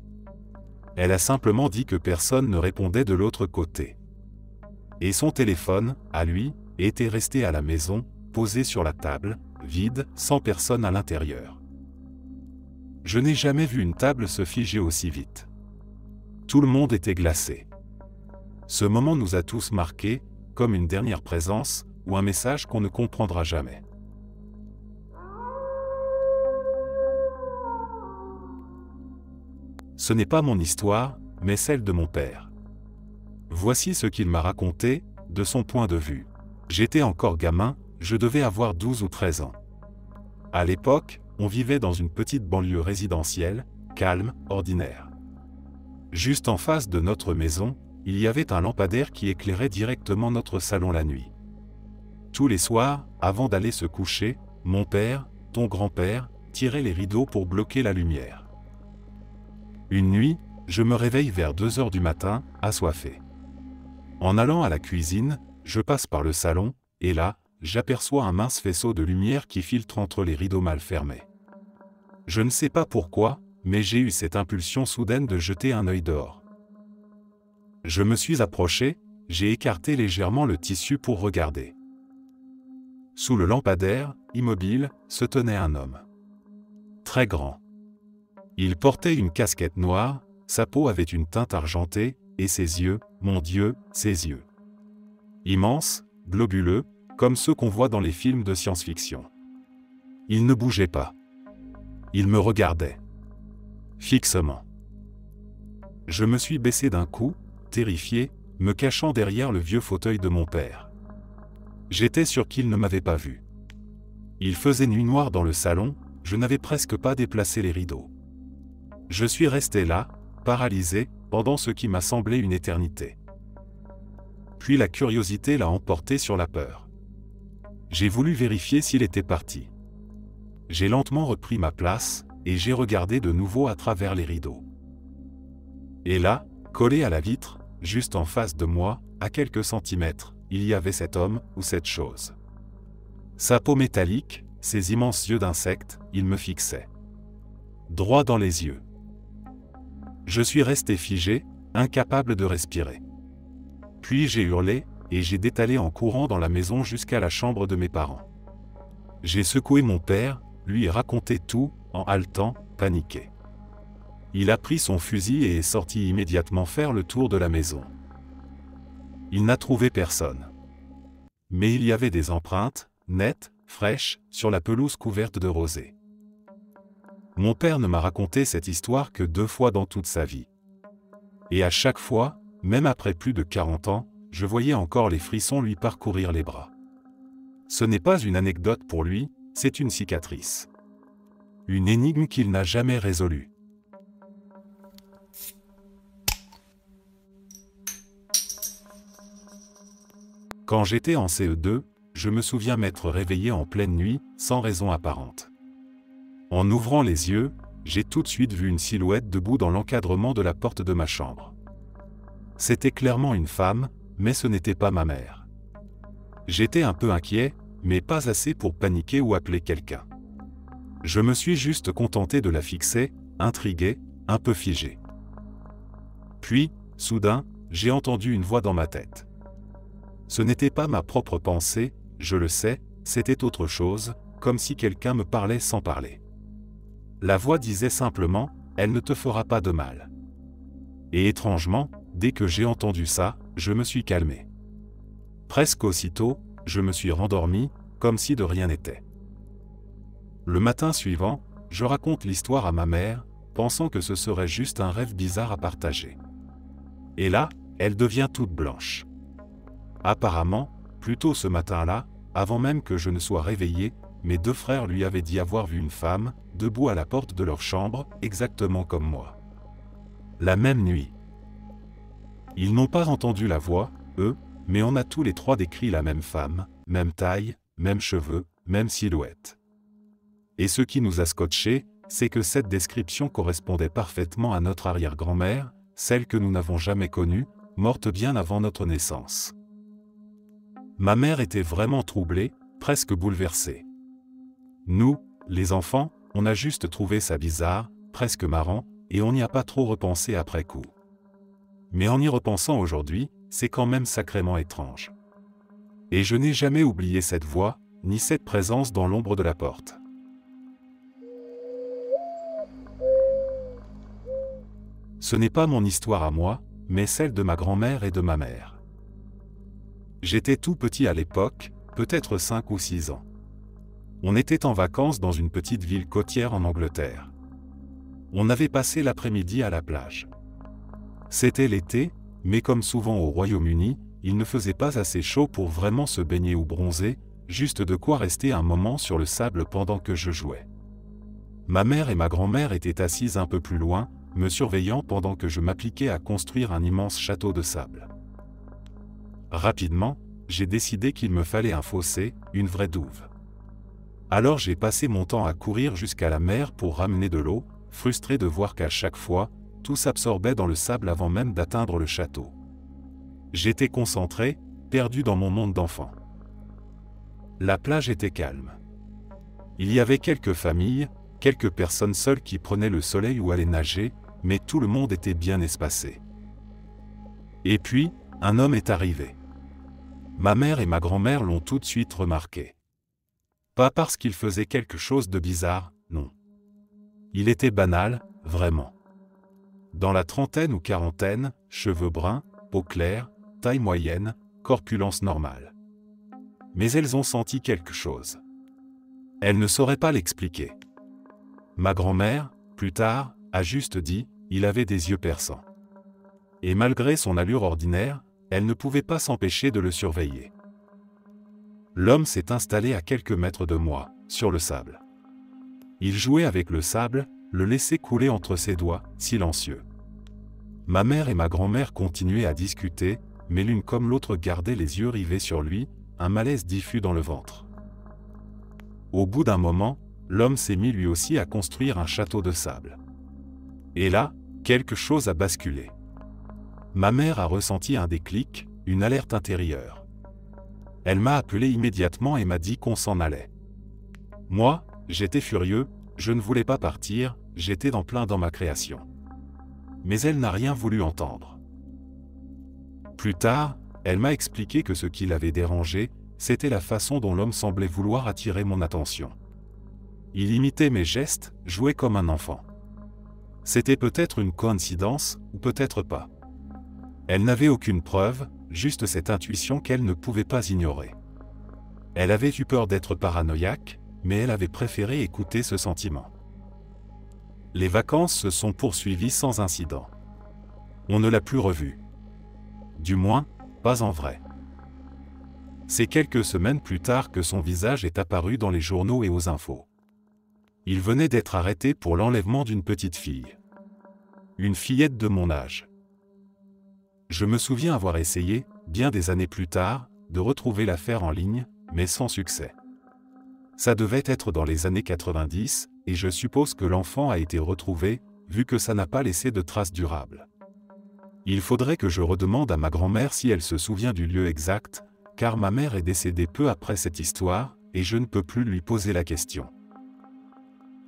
Elle a simplement dit que personne ne répondait de l'autre côté. Et son téléphone, à lui, était resté à la maison, posé sur la table, vide, sans personne à l'intérieur. Je n'ai jamais vu une table se figer aussi vite. Tout le monde était glacé. Ce moment nous a tous marqués, comme une dernière présence, ou un message qu'on ne comprendra jamais. Ce n'est pas mon histoire, mais celle de mon père. Voici ce qu'il m'a raconté, de son point de vue. J'étais encore gamin, je devais avoir 12 ou 13 ans. À l'époque, on vivait dans une petite banlieue résidentielle, calme, ordinaire. Juste en face de notre maison, il y avait un lampadaire qui éclairait directement notre salon la nuit. Tous les soirs, avant d'aller se coucher, mon père, ton grand-père, tirait les rideaux pour bloquer la lumière. Une nuit, je me réveille vers 2 heures du matin, assoiffé. En allant à la cuisine, je passe par le salon, et là, j'aperçois un mince faisceau de lumière qui filtre entre les rideaux mal fermés. Je ne sais pas pourquoi, mais j'ai eu cette impulsion soudaine de jeter un œil dehors. Je me suis approché, j'ai écarté légèrement le tissu pour regarder. Sous le lampadaire, immobile, se tenait un homme. Très grand. Il portait une casquette noire, sa peau avait une teinte argentée, et ses yeux, mon Dieu, ses yeux. Immenses, globuleux, comme ceux qu'on voit dans les films de science-fiction. Il ne bougeait pas. Il me regardait. Fixement. Je me suis baissé d'un coup, terrifié, me cachant derrière le vieux fauteuil de mon père. J'étais sûr qu'il ne m'avait pas vu. Il faisait nuit noire dans le salon, je n'avais presque pas déplacé les rideaux. Je suis resté là, paralysé, pendant ce qui m'a semblé une éternité. Puis la curiosité l'a emporté sur la peur. J'ai voulu vérifier s'il était parti. J'ai lentement repris ma place, et j'ai regardé de nouveau à travers les rideaux. Et là, collé à la vitre, juste en face de moi, à quelques centimètres, il y avait cet homme, ou cette chose. Sa peau métallique, ses immenses yeux d'insecte, il me fixait. Droit dans les yeux. Je suis resté figé, incapable de respirer. Puis j'ai hurlé, et j'ai détalé en courant dans la maison jusqu'à la chambre de mes parents. J'ai secoué mon père, lui ai raconté tout, en haletant, paniqué. Il a pris son fusil et est sorti immédiatement faire le tour de la maison. Il n'a trouvé personne. Mais il y avait des empreintes, nettes, fraîches, sur la pelouse couverte de rosée. Mon père ne m'a raconté cette histoire que 2 fois dans toute sa vie. Et à chaque fois, même après plus de 40 ans, je voyais encore les frissons lui parcourir les bras. Ce n'est pas une anecdote pour lui, c'est une cicatrice. Une énigme qu'il n'a jamais résolue. Quand j'étais en CE2, je me souviens m'être réveillé en pleine nuit, sans raison apparente. En ouvrant les yeux, j'ai tout de suite vu une silhouette debout dans l'encadrement de la porte de ma chambre. C'était clairement une femme, mais ce n'était pas ma mère. J'étais un peu inquiet, mais pas assez pour paniquer ou appeler quelqu'un. Je me suis juste contenté de la fixer, intrigué, un peu figé. Puis, soudain, j'ai entendu une voix dans ma tête. Ce n'était pas ma propre pensée, je le sais, c'était autre chose, comme si quelqu'un me parlait sans parler. La voix disait simplement, « Elle ne te fera pas de mal ». Et étrangement, dès que j'ai entendu ça, je me suis calmé. Presque aussitôt, je me suis rendormi, comme si de rien n'était. Le matin suivant, je raconte l'histoire à ma mère, pensant que ce serait juste un rêve bizarre à partager. Et là, elle devient toute blanche. Apparemment, plus tôt ce matin-là, avant même que je ne sois réveillé, mes deux frères lui avaient dit avoir vu une femme, debout à la porte de leur chambre, exactement comme moi. La même nuit. Ils n'ont pas entendu la voix, eux, mais on a tous les trois décrit la même femme, même taille, même cheveux, même silhouette. Et ce qui nous a scotché, c'est que cette description correspondait parfaitement à notre arrière-grand-mère, celle que nous n'avons jamais connue, morte bien avant notre naissance. Ma mère était vraiment troublée, presque bouleversée. Nous, les enfants, on a juste trouvé ça bizarre, presque marrant, et on n'y a pas trop repensé après coup. Mais en y repensant aujourd'hui, c'est quand même sacrément étrange. Et je n'ai jamais oublié cette voix, ni cette présence dans l'ombre de la porte. Ce n'est pas mon histoire à moi, mais celle de ma grand-mère et de ma mère. J'étais tout petit à l'époque, peut-être 5 ou 6 ans. On était en vacances dans une petite ville côtière en Angleterre. On avait passé l'après-midi à la plage. C'était l'été, mais comme souvent au Royaume-Uni, il ne faisait pas assez chaud pour vraiment se baigner ou bronzer, juste de quoi rester un moment sur le sable pendant que je jouais. Ma mère et ma grand-mère étaient assises un peu plus loin, me surveillant pendant que je m'appliquais à construire un immense château de sable. Rapidement, j'ai décidé qu'il me fallait un fossé, une vraie douve. Alors j'ai passé mon temps à courir jusqu'à la mer pour ramener de l'eau, frustré de voir qu'à chaque fois, tout s'absorbait dans le sable avant même d'atteindre le château. J'étais concentré, perdu dans mon monde d'enfant. La plage était calme. Il y avait quelques familles, quelques personnes seules qui prenaient le soleil ou allaient nager, mais tout le monde était bien espacé. Et puis, un homme est arrivé. Ma mère et ma grand-mère l'ont tout de suite remarqué. Pas parce qu'il faisait quelque chose de bizarre, non. Il était banal, vraiment. Dans la trentaine ou quarantaine, cheveux bruns, peau claire, taille moyenne, corpulence normale. Mais elles ont senti quelque chose. Elles ne sauraient pas l'expliquer. Ma grand-mère, plus tard, a juste dit, il avait des yeux perçants. Et malgré son allure ordinaire, elle ne pouvait pas s'empêcher de le surveiller. L'homme s'est installé à quelques mètres de moi, sur le sable. Il jouait avec le sable, le laissait couler entre ses doigts, silencieux. Ma mère et ma grand-mère continuaient à discuter, mais l'une comme l'autre gardait les yeux rivés sur lui, un malaise diffus dans le ventre. Au bout d'un moment, l'homme s'est mis lui aussi à construire un château de sable. Et là, quelque chose a basculé. Ma mère a ressenti un déclic, une alerte intérieure. Elle m'a appelé immédiatement et m'a dit qu'on s'en allait. Moi, j'étais furieux, je ne voulais pas partir, j'étais en plein dans ma création. Mais elle n'a rien voulu entendre. Plus tard, elle m'a expliqué que ce qui l'avait dérangé, c'était la façon dont l'homme semblait vouloir attirer mon attention. Il imitait mes gestes, jouait comme un enfant. C'était peut-être une coïncidence, ou peut-être pas. Elle n'avait aucune preuve, juste cette intuition qu'elle ne pouvait pas ignorer. Elle avait eu peur d'être paranoïaque, mais elle avait préféré écouter ce sentiment. Les vacances se sont poursuivies sans incident. On ne l'a plus revu. Du moins, pas en vrai. C'est quelques semaines plus tard que son visage est apparu dans les journaux et aux infos. Il venait d'être arrêté pour l'enlèvement d'une petite fille. Une fillette de mon âge. Je me souviens avoir essayé, bien des années plus tard, de retrouver l'affaire en ligne, mais sans succès. Ça devait être dans les années 90, et je suppose que l'enfant a été retrouvé, vu que ça n'a pas laissé de traces durables. Il faudrait que je redemande à ma grand-mère si elle se souvient du lieu exact, car ma mère est décédée peu après cette histoire, et je ne peux plus lui poser la question.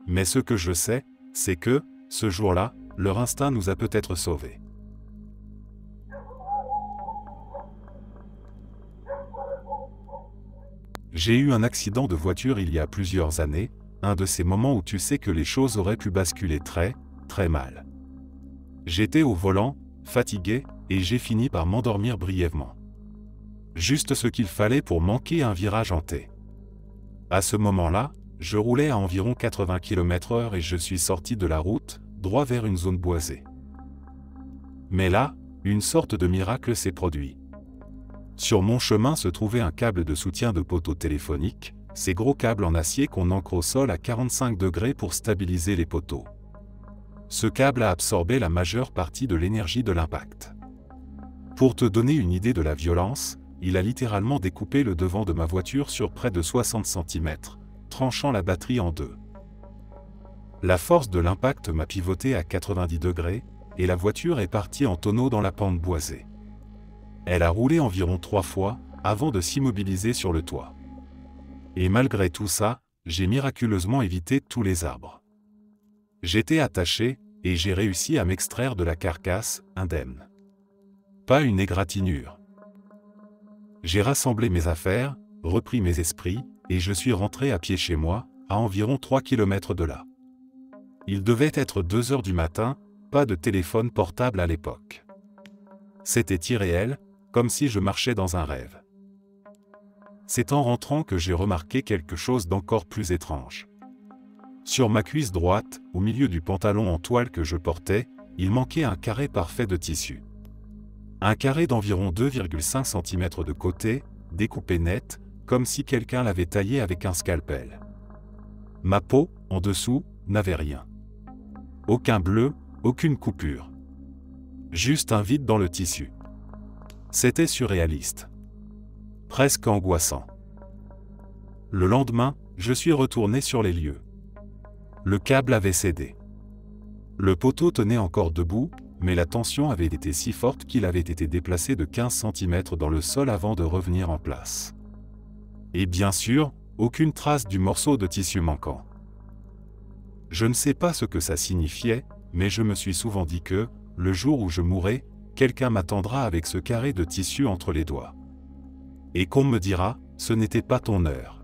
Mais ce que je sais, c'est que, ce jour-là, leur instinct nous a peut-être sauvés. J'ai eu un accident de voiture il y a plusieurs années, un de ces moments où tu sais que les choses auraient pu basculer très, très mal. J'étais au volant, fatigué, et j'ai fini par m'endormir brièvement. Juste ce qu'il fallait pour manquer un virage en T. À ce moment-là, je roulais à environ 80 km/h et je suis sorti de la route, droit vers une zone boisée. Mais là, une sorte de miracle s'est produit. Sur mon chemin se trouvait un câble de soutien de poteau téléphonique, ces gros câbles en acier qu'on ancre au sol à 45 degrés pour stabiliser les poteaux. Ce câble a absorbé la majeure partie de l'énergie de l'impact. Pour te donner une idée de la violence, il a littéralement découpé le devant de ma voiture sur près de 60 cm, tranchant la batterie en deux. La force de l'impact m'a pivoté à 90 degrés, et la voiture est partie en tonneau dans la pente boisée. Elle a roulé environ 3 fois, avant de s'immobiliser sur le toit. Et malgré tout ça, j'ai miraculeusement évité tous les arbres. J'étais attaché, et j'ai réussi à m'extraire de la carcasse, indemne. Pas une égratignure. J'ai rassemblé mes affaires, repris mes esprits, et je suis rentré à pied chez moi, à environ 3 km de là. Il devait être 2 heures du matin, pas de téléphone portable à l'époque. C'était irréel, comme si je marchais dans un rêve. C'est en rentrant que j'ai remarqué quelque chose d'encore plus étrange. Sur ma cuisse droite, au milieu du pantalon en toile que je portais, il manquait un carré parfait de tissu. Un carré d'environ 2,5 cm de côté, découpé net, comme si quelqu'un l'avait taillé avec un scalpel. Ma peau, en dessous, n'avait rien. Aucun bleu, aucune coupure. Juste un vide dans le tissu. C'était surréaliste. Presque angoissant. Le lendemain, je suis retourné sur les lieux. Le câble avait cédé. Le poteau tenait encore debout, mais la tension avait été si forte qu'il avait été déplacé de 15 cm dans le sol avant de revenir en place. Et bien sûr, aucune trace du morceau de tissu manquant. Je ne sais pas ce que ça signifiait, mais je me suis souvent dit que, le jour où je mourrai, quelqu'un m'attendra avec ce carré de tissu entre les doigts. Et qu'on me dira, ce n'était pas ton heure.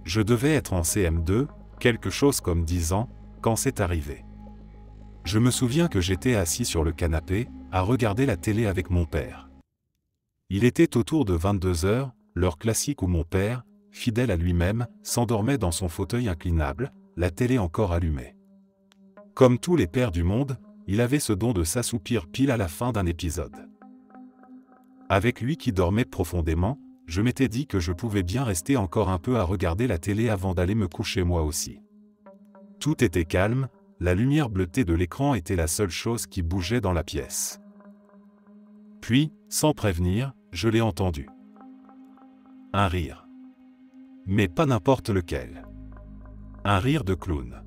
Je devais être en CM2, quelque chose comme 10 ans, quand c'est arrivé. Je me souviens que j'étais assis sur le canapé, à regarder la télé avec mon père. Il était autour de 22 heures, l'heure classique où mon père, fidèle à lui-même, s'endormait dans son fauteuil inclinable, la télé encore allumée. Comme tous les pères du monde, il avait ce don de s'assoupir pile à la fin d'un épisode. Avec lui qui dormait profondément, je m'étais dit que je pouvais bien rester encore un peu à regarder la télé avant d'aller me coucher moi aussi. Tout était calme, la lumière bleutée de l'écran était la seule chose qui bougeait dans la pièce. Puis, sans prévenir, je l'ai entendu. Un rire. Mais pas n'importe lequel. Un rire de clown.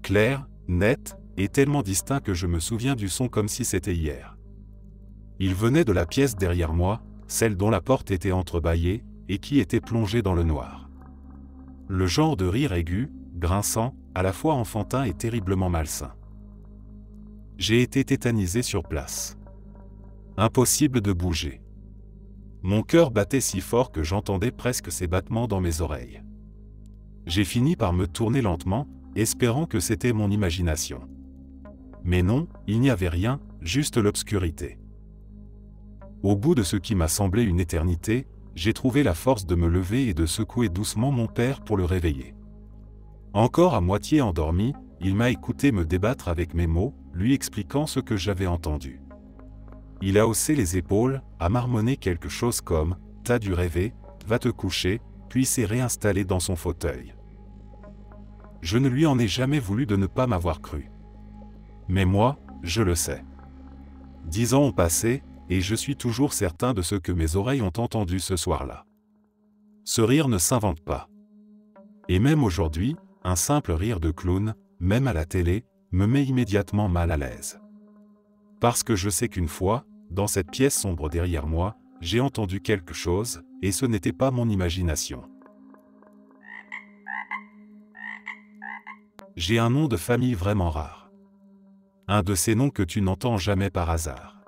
Clair, net, et tellement distinct que je me souviens du son comme si c'était hier. Il venait de la pièce derrière moi, celle dont la porte était entrebâillée, et qui était plongée dans le noir. Le genre de rire aigu, grinçant, à la fois enfantin et terriblement malsain. J'ai été tétanisé sur place. Impossible de bouger. Mon cœur battait si fort que j'entendais presque ses battements dans mes oreilles. J'ai fini par me tourner lentement, espérant que c'était mon imagination. Mais non, il n'y avait rien, juste l'obscurité. Au bout de ce qui m'a semblé une éternité, j'ai trouvé la force de me lever et de secouer doucement mon père pour le réveiller. Encore à moitié endormi, il m'a écouté me débattre avec mes mots, lui expliquant ce que j'avais entendu. Il a haussé les épaules, a marmonné quelque chose comme « T'as dû rêver, va te coucher », puis s'est réinstallé dans son fauteuil. Je ne lui en ai jamais voulu de ne pas m'avoir cru. Mais moi, je le sais. 10 ans ont passé, et je suis toujours certain de ce que mes oreilles ont entendu ce soir-là. Ce rire ne s'invente pas. Et même aujourd'hui, un simple rire de clown, même à la télé, me met immédiatement mal à l'aise. Parce que je sais qu'une fois, dans cette pièce sombre derrière moi, j'ai entendu quelque chose, et ce n'était pas mon imagination. J'ai un nom de famille vraiment rare. Un de ces noms que tu n'entends jamais par hasard.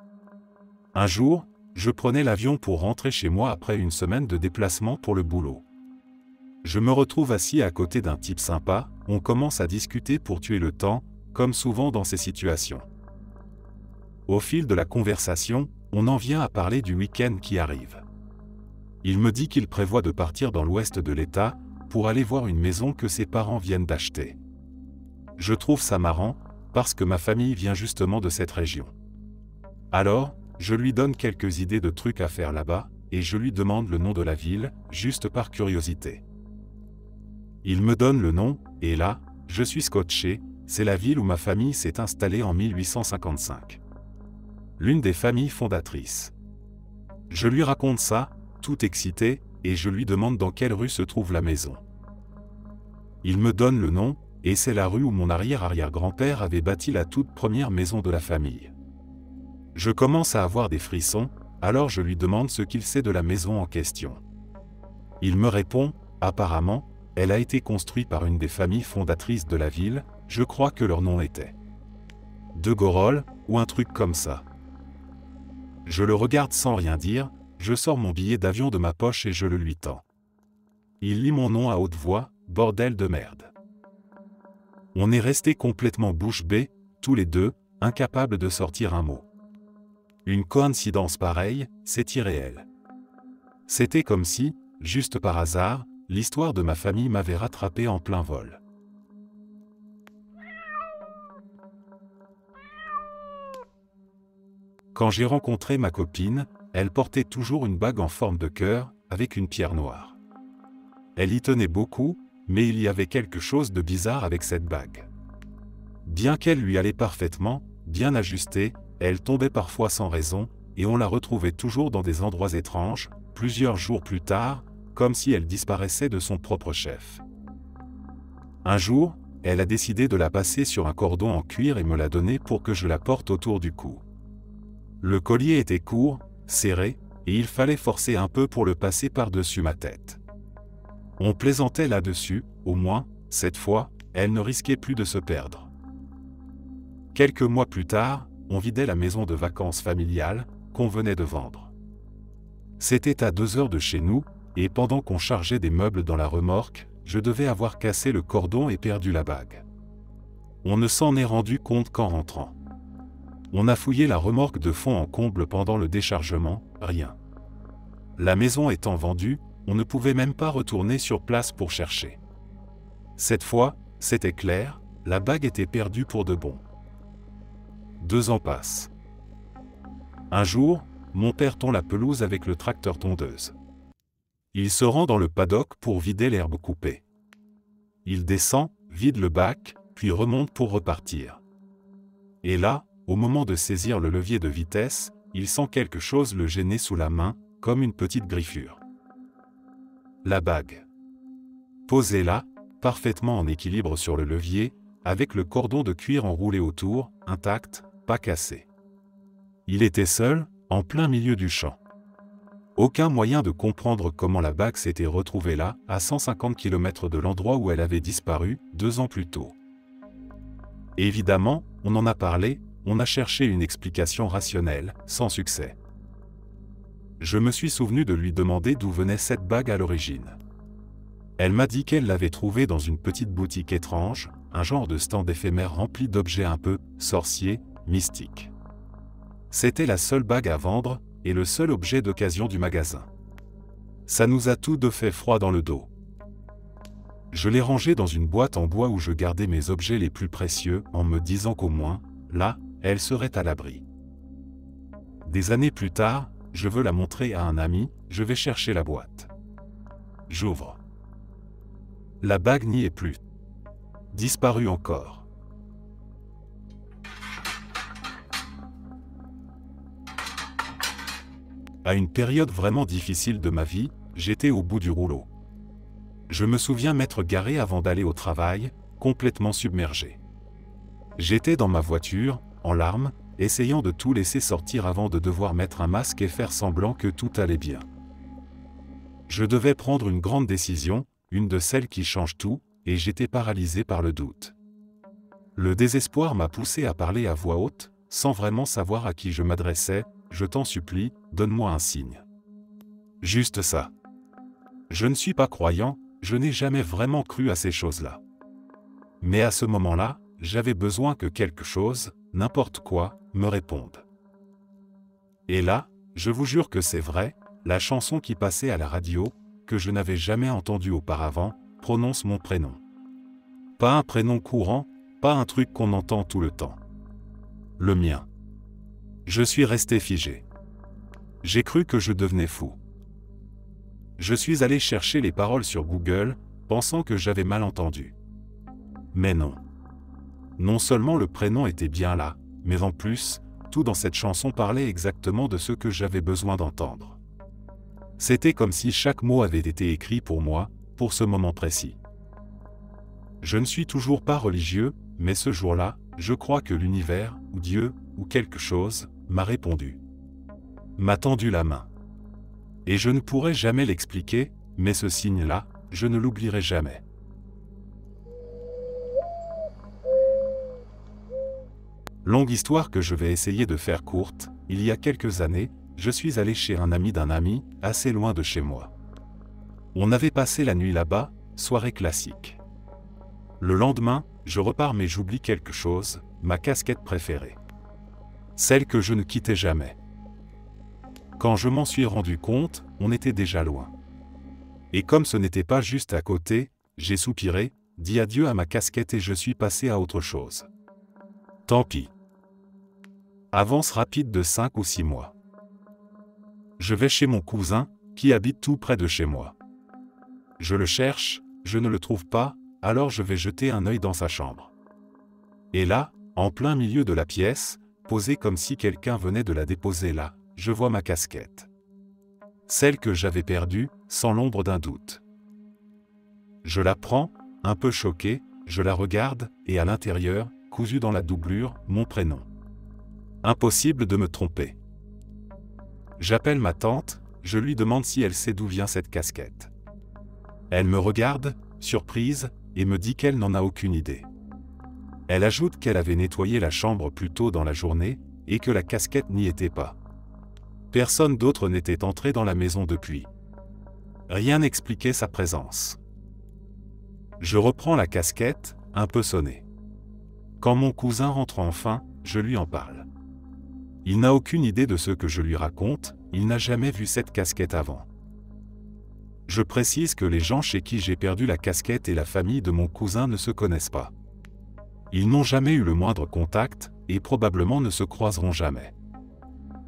Un jour, je prenais l'avion pour rentrer chez moi après une semaine de déplacement pour le boulot. Je me retrouve assis à côté d'un type sympa, on commence à discuter pour tuer le temps, comme souvent dans ces situations. Au fil de la conversation, on en vient à parler du week-end qui arrive. Il me dit qu'il prévoit de partir dans l'ouest de l'État pour aller voir une maison que ses parents viennent d'acheter. Je trouve ça marrant, parce que ma famille vient justement de cette région. Alors, je lui donne quelques idées de trucs à faire là-bas, et je lui demande le nom de la ville, juste par curiosité. Il me donne le nom, et là, je suis scotché, c'est la ville où ma famille s'est installée en 1855. L'une des familles fondatrices. Je lui raconte ça, tout excité, et je lui demande dans quelle rue se trouve la maison. Il me donne le nom, et c'est la rue où mon arrière-arrière-grand-père avait bâti la toute première maison de la famille. Je commence à avoir des frissons, alors je lui demande ce qu'il sait de la maison en question. Il me répond, apparemment, elle a été construite par une des familles fondatrices de la ville, je crois que leur nom était De Gorol, ou un truc comme ça. Je le regarde sans rien dire, je sors mon billet d'avion de ma poche et je le lui tends. Il lit mon nom à haute voix, bordel de merde. On est restés complètement bouche bée, tous les deux, incapables de sortir un mot. Une coïncidence pareille, c'est irréel. C'était comme si, juste par hasard, l'histoire de ma famille m'avait rattrapé en plein vol. Quand j'ai rencontré ma copine, elle portait toujours une bague en forme de cœur, avec une pierre noire. Elle y tenait beaucoup, mais il y avait quelque chose de bizarre avec cette bague. Bien qu'elle lui allait parfaitement, bien ajustée, elle tombait parfois sans raison, et on la retrouvait toujours dans des endroits étranges, plusieurs jours plus tard, comme si elle disparaissait de son propre chef. Un jour, elle a décidé de la passer sur un cordon en cuir et me l'a donnée pour que je la porte autour du cou. Le collier était court, serré, et il fallait forcer un peu pour le passer par-dessus ma tête. On plaisantait là-dessus, au moins, cette fois, elle ne risquait plus de se perdre. Quelques mois plus tard, on vidait la maison de vacances familiale, qu'on venait de vendre. C'était à 2 heures de chez nous, et pendant qu'on chargeait des meubles dans la remorque, je devais avoir cassé le cordon et perdu la bague. On ne s'en est rendu compte qu'en rentrant. On a fouillé la remorque de fond en comble pendant le déchargement, rien. La maison étant vendue, on ne pouvait même pas retourner sur place pour chercher. Cette fois, c'était clair, la bague était perdue pour de bon. 2 ans passent. Un jour, mon père tond la pelouse avec le tracteur tondeuse. Il se rend dans le paddock pour vider l'herbe coupée. Il descend, vide le bac, puis remonte pour repartir. Et là, au moment de saisir le levier de vitesse, il sent quelque chose le gêner sous la main, comme une petite griffure. La bague. Posée là, parfaitement en équilibre sur le levier, avec le cordon de cuir enroulé autour, intact, pas cassé. Il était seul, en plein milieu du champ. Aucun moyen de comprendre comment la bague s'était retrouvée là, à 150 km de l'endroit où elle avait disparu, 2 ans plus tôt. Évidemment, on en a parlé, on a cherché une explication rationnelle, sans succès. Je me suis souvenu de lui demander d'où venait cette bague à l'origine. Elle m'a dit qu'elle l'avait trouvée dans une petite boutique étrange, un genre de stand éphémère rempli d'objets un peu sorciers, mystiques. C'était la seule bague à vendre, et le seul objet d'occasion du magasin. Ça nous a tous deux fait froid dans le dos. Je l'ai rangée dans une boîte en bois où je gardais mes objets les plus précieux, en me disant qu'au moins, là, elle serait à l'abri. Des années plus tard, je veux la montrer à un ami, je vais chercher la boîte. J'ouvre. La bague n'y est plus. Disparue encore. À une période vraiment difficile de ma vie, j'étais au bout du rouleau. Je me souviens m'être garé avant d'aller au travail, complètement submergé. J'étais dans ma voiture, en larmes, essayant de tout laisser sortir avant de devoir mettre un masque et faire semblant que tout allait bien. Je devais prendre une grande décision, une de celles qui changent tout, et j'étais paralysé par le doute. Le désespoir m'a poussé à parler à voix haute, sans vraiment savoir à qui je m'adressais. Je t'en supplie, donne-moi un signe. Juste ça. Je ne suis pas croyant, je n'ai jamais vraiment cru à ces choses-là. Mais à ce moment-là, j'avais besoin que quelque chose, n'importe quoi, me réponde. Et là, je vous jure que c'est vrai, la chanson qui passait à la radio, que je n'avais jamais entendue auparavant, prononce mon prénom. Pas un prénom courant, pas un truc qu'on entend tout le temps. Le mien. Je suis resté figé. J'ai cru que je devenais fou. Je suis allé chercher les paroles sur Google, pensant que j'avais mal entendu. Mais non. Non seulement le prénom était bien là, mais en plus, tout dans cette chanson parlait exactement de ce que j'avais besoin d'entendre. C'était comme si chaque mot avait été écrit pour moi, pour ce moment précis. Je ne suis toujours pas religieux, mais ce jour-là, je crois que l'univers, ou Dieu, ou quelque chose, m'a répondu. M'a tendu la main. Et je ne pourrai jamais l'expliquer, mais ce signe-là, je ne l'oublierai jamais. Longue histoire que je vais essayer de faire courte, il y a quelques années, je suis allé chez un ami d'un ami, assez loin de chez moi. On avait passé la nuit là-bas, soirée classique. Le lendemain, je repars mais j'oublie quelque chose, ma casquette préférée. Celle que je ne quittais jamais. Quand je m'en suis rendu compte, on était déjà loin. Et comme ce n'était pas juste à côté, j'ai soupiré, dit adieu à ma casquette et je suis passé à autre chose. Tant pis. Avance rapide de 5 ou 6 mois. Je vais chez mon cousin, qui habite tout près de chez moi. Je le cherche, je ne le trouve pas, alors je vais jeter un œil dans sa chambre. Et là, en plein milieu de la pièce, posée comme si quelqu'un venait de la déposer là, je vois ma casquette. Celle que j'avais perdue, sans l'ombre d'un doute. Je la prends, un peu choqué, je la regarde, et à l'intérieur, cousu dans la doublure, mon prénom. Impossible de me tromper. J'appelle ma tante, je lui demande si elle sait d'où vient cette casquette. Elle me regarde, surprise, et me dit qu'elle n'en a aucune idée. Elle ajoute qu'elle avait nettoyé la chambre plus tôt dans la journée, et que la casquette n'y était pas. Personne d'autre n'était entré dans la maison depuis. Rien n'expliquait sa présence. Je reprends la casquette, un peu sonnée. Quand mon cousin rentre enfin, je lui en parle. Il n'a aucune idée de ce que je lui raconte, il n'a jamais vu cette casquette avant. Je précise que les gens chez qui j'ai perdu la casquette et la famille de mon cousin ne se connaissent pas. Ils n'ont jamais eu le moindre contact, et probablement ne se croiseront jamais.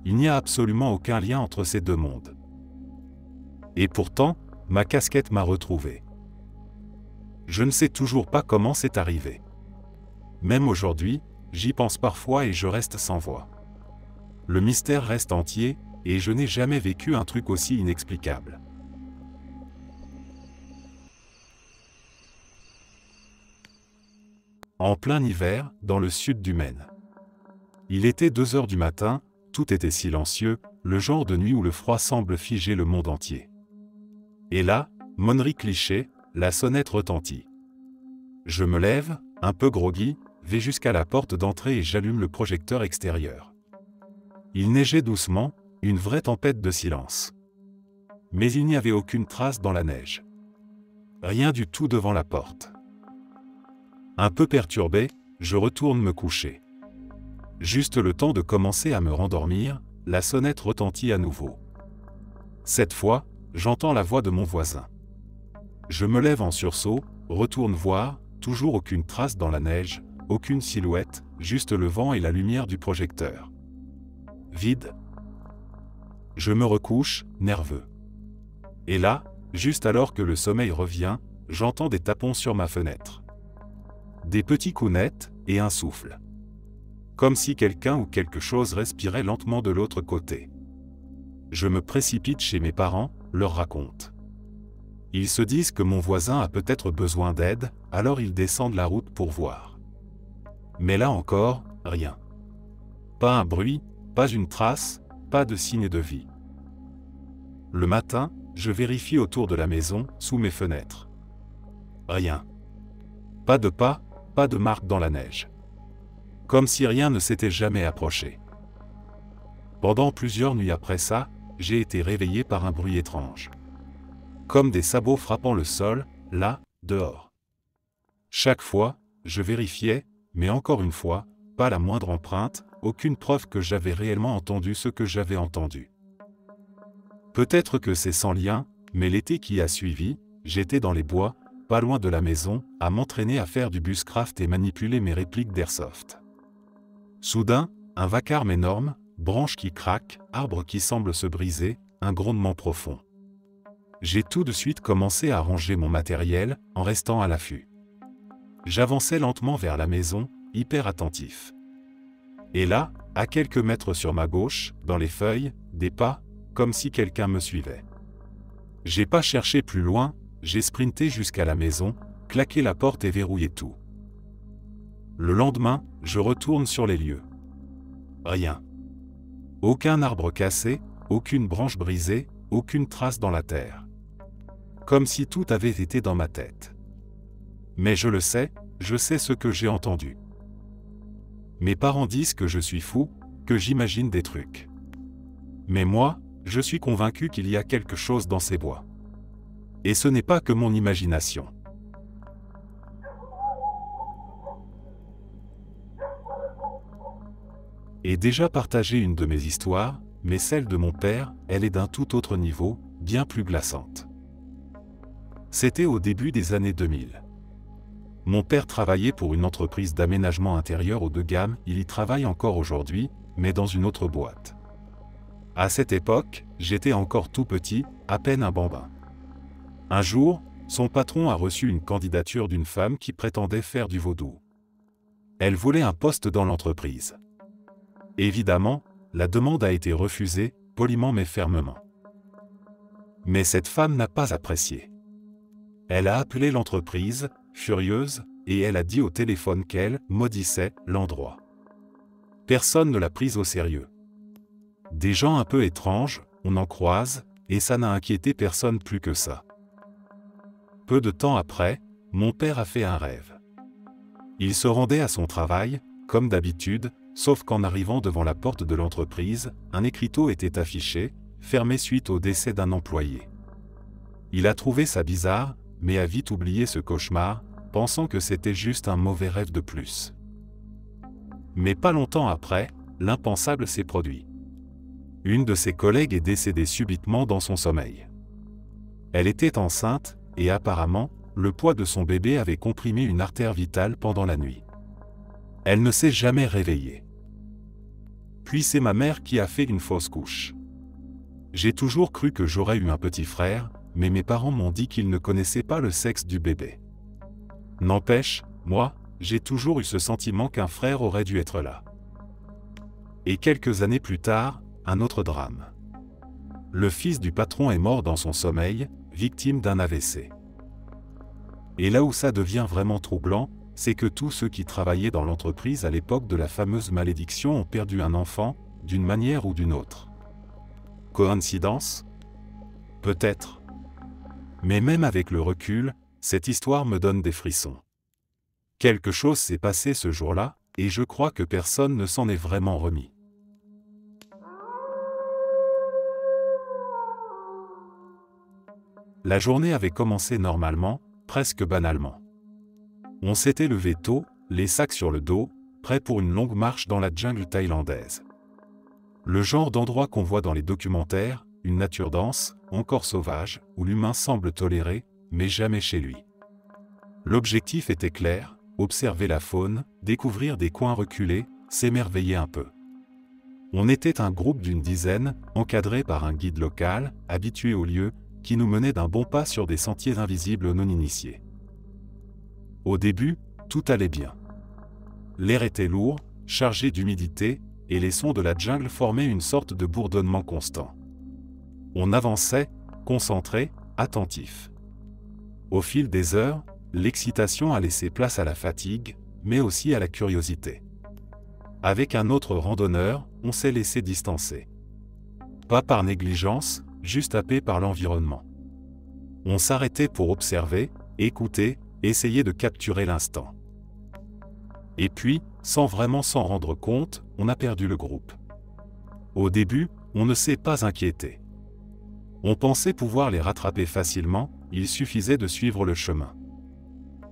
Il n'y a absolument aucun lien entre ces deux mondes. Et pourtant, ma casquette m'a retrouvé. Je ne sais toujours pas comment c'est arrivé. Même aujourd'hui, j'y pense parfois et je reste sans voix. Le mystère reste entier, et je n'ai jamais vécu un truc aussi inexplicable. En plein hiver, dans le sud du Maine. Il était 2 heures du matin, tout était silencieux, le genre de nuit où le froid semble figer le monde entier. Et là, monerie cliché, la sonnette retentit. Je me lève, un peu groggy, vais jusqu'à la porte d'entrée et j'allume le projecteur extérieur. Il neigeait doucement, une vraie tempête de silence. Mais il n'y avait aucune trace dans la neige. Rien du tout devant la porte. Un peu perturbé, je retourne me coucher. Juste le temps de commencer à me rendormir, la sonnette retentit à nouveau. Cette fois, j'entends la voix de mon voisin. Je me lève en sursaut, retourne voir, toujours aucune trace dans la neige, aucune silhouette, juste le vent et la lumière du projecteur. Vide. Je me recouche, nerveux. Et là, juste alors que le sommeil revient, j'entends des tapons sur ma fenêtre. Des petits coups nets, et un souffle. Comme si quelqu'un ou quelque chose respirait lentement de l'autre côté. Je me précipite chez mes parents, leur raconte. Ils se disent que mon voisin a peut-être besoin d'aide, alors ils descendent la route pour voir. Mais là encore, rien. Pas un bruit, pas une trace, pas de signe de vie. Le matin, je vérifie autour de la maison, sous mes fenêtres. Rien. Pas de pas, pas de marque dans la neige. Comme si rien ne s'était jamais approché. Pendant plusieurs nuits après ça, j'ai été réveillé par un bruit étrange. Comme des sabots frappant le sol, là, dehors. Chaque fois, je vérifiais, mais encore une fois, pas la moindre empreinte, aucune preuve que j'avais réellement entendu ce que j'avais entendu. Peut-être que c'est sans lien, mais l'été qui a suivi, j'étais dans les bois, pas loin de la maison, à m'entraîner à faire du bushcraft et manipuler mes répliques d'airsoft. Soudain, un vacarme énorme, branches qui craquent, arbres qui semblent se briser, un grondement profond. J'ai tout de suite commencé à ranger mon matériel, en restant à l'affût. J'avançais lentement vers la maison, hyper attentif. Et là, à quelques mètres sur ma gauche, dans les feuilles, des pas, comme si quelqu'un me suivait. J'ai pas cherché plus loin, j'ai sprinté jusqu'à la maison, claqué la porte et verrouillé tout. Le lendemain, je retourne sur les lieux. Rien. Aucun arbre cassé, aucune branche brisée, aucune trace dans la terre. Comme si tout avait été dans ma tête. Mais je sais ce que j'ai entendu. Mes parents disent que je suis fou, que j'imagine des trucs. Mais moi, je suis convaincu qu'il y a quelque chose dans ces bois. Et ce n'est pas que mon imagination. Et déjà partagé une de mes histoires, mais celle de mon père, elle est d'un tout autre niveau, bien plus glaçante. C'était au début des années 2000. Mon père travaillait pour une entreprise d'aménagement intérieur haut de gamme, il y travaille encore aujourd'hui, mais dans une autre boîte. À cette époque, j'étais encore tout petit, à peine un bambin. Un jour, son patron a reçu une candidature d'une femme qui prétendait faire du vaudou. Elle voulait un poste dans l'entreprise. Évidemment, la demande a été refusée, poliment mais fermement. Mais cette femme n'a pas apprécié. Elle a appelé l'entreprise, furieuse, et elle a dit au téléphone qu'elle maudissait l'endroit. Personne ne l'a prise au sérieux. Des gens un peu étranges, on en croise, et ça n'a inquiété personne plus que ça. Peu de temps après, mon père a fait un rêve. Il se rendait à son travail, comme d'habitude, sauf qu'en arrivant devant la porte de l'entreprise, un écriteau était affiché, fermé suite au décès d'un employé. Il a trouvé ça bizarre, mais a vite oublié ce cauchemar, pensant que c'était juste un mauvais rêve de plus. Mais pas longtemps après, l'impensable s'est produit. Une de ses collègues est décédée subitement dans son sommeil. Elle était enceinte, et apparemment, le poids de son bébé avait comprimé une artère vitale pendant la nuit. Elle ne s'est jamais réveillée. Puis c'est ma mère qui a fait une fausse couche. J'ai toujours cru que j'aurais eu un petit frère, mais mes parents m'ont dit qu'ils ne connaissaient pas le sexe du bébé. N'empêche, moi, j'ai toujours eu ce sentiment qu'un frère aurait dû être là. Et quelques années plus tard, un autre drame. Le fils du patron est mort dans son sommeil, victime d'un AVC. Et là où ça devient vraiment troublant, c'est que tous ceux qui travaillaient dans l'entreprise à l'époque de la fameuse malédiction ont perdu un enfant, d'une manière ou d'une autre. Coïncidence ? Peut-être. Mais même avec le recul, cette histoire me donne des frissons. Quelque chose s'est passé ce jour-là, et je crois que personne ne s'en est vraiment remis. La journée avait commencé normalement, presque banalement. On s'était levé tôt, les sacs sur le dos, prêts pour une longue marche dans la jungle thaïlandaise. Le genre d'endroit qu'on voit dans les documentaires, une nature dense, encore sauvage, où l'humain semble tolérer, mais jamais chez lui. L'objectif était clair, observer la faune, découvrir des coins reculés, s'émerveiller un peu. On était un groupe d'une dizaine, encadré par un guide local, habitué au lieu, qui nous menait d'un bon pas sur des sentiers invisibles aux non-initiés. Au début, tout allait bien. L'air était lourd, chargé d'humidité, et les sons de la jungle formaient une sorte de bourdonnement constant. On avançait, concentré, attentif. Au fil des heures, l'excitation a laissé place à la fatigue, mais aussi à la curiosité. Avec un autre randonneur, on s'est laissé distancer. Pas par négligence, juste happé par l'environnement. On s'arrêtait pour observer, écouter, essayer de capturer l'instant. Et puis, sans vraiment s'en rendre compte, on a perdu le groupe. Au début, on ne s'est pas inquiété. On pensait pouvoir les rattraper facilement, il suffisait de suivre le chemin.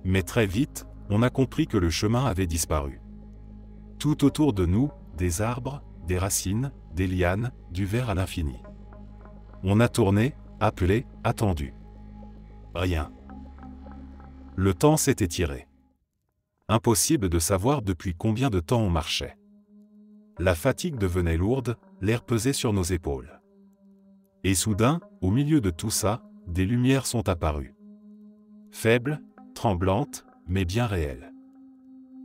Mais très vite, on a compris que le chemin avait disparu. Tout autour de nous, des arbres, des racines, des lianes, du vert à l'infini. On a tourné, appelé, attendu. Rien. Le temps s'est étiré. Impossible de savoir depuis combien de temps on marchait. La fatigue devenait lourde, l'air pesait sur nos épaules. Et soudain, au milieu de tout ça, des lumières sont apparues. Faibles, tremblantes, mais bien réelles.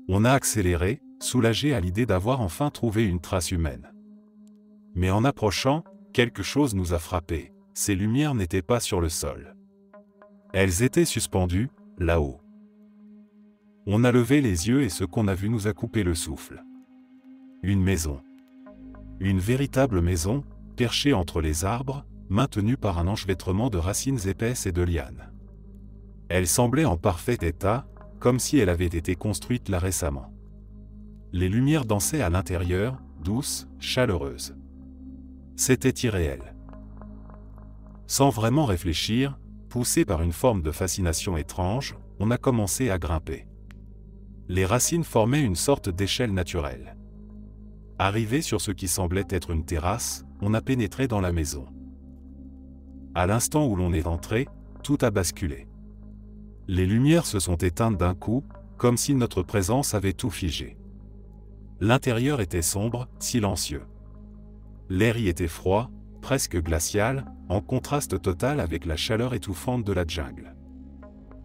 On a accéléré, soulagé à l'idée d'avoir enfin trouvé une trace humaine. Mais en approchant, quelque chose nous a frappés. Ces lumières n'étaient pas sur le sol. Elles étaient suspendues, là-haut. On a levé les yeux et ce qu'on a vu nous a coupé le souffle. Une maison. Une véritable maison, perchée entre les arbres, maintenue par un enchevêtrement de racines épaisses et de lianes. Elle semblait en parfait état, comme si elle avait été construite là récemment. Les lumières dansaient à l'intérieur, douces, chaleureuses. C'était irréel. Sans vraiment réfléchir, poussé par une forme de fascination étrange, on a commencé à grimper. Les racines formaient une sorte d'échelle naturelle. Arrivé sur ce qui semblait être une terrasse, on a pénétré dans la maison. À l'instant où l'on est entré, tout a basculé. Les lumières se sont éteintes d'un coup, comme si notre présence avait tout figé. L'intérieur était sombre, silencieux. L'air y était froid, presque glacial, en contraste total avec la chaleur étouffante de la jungle.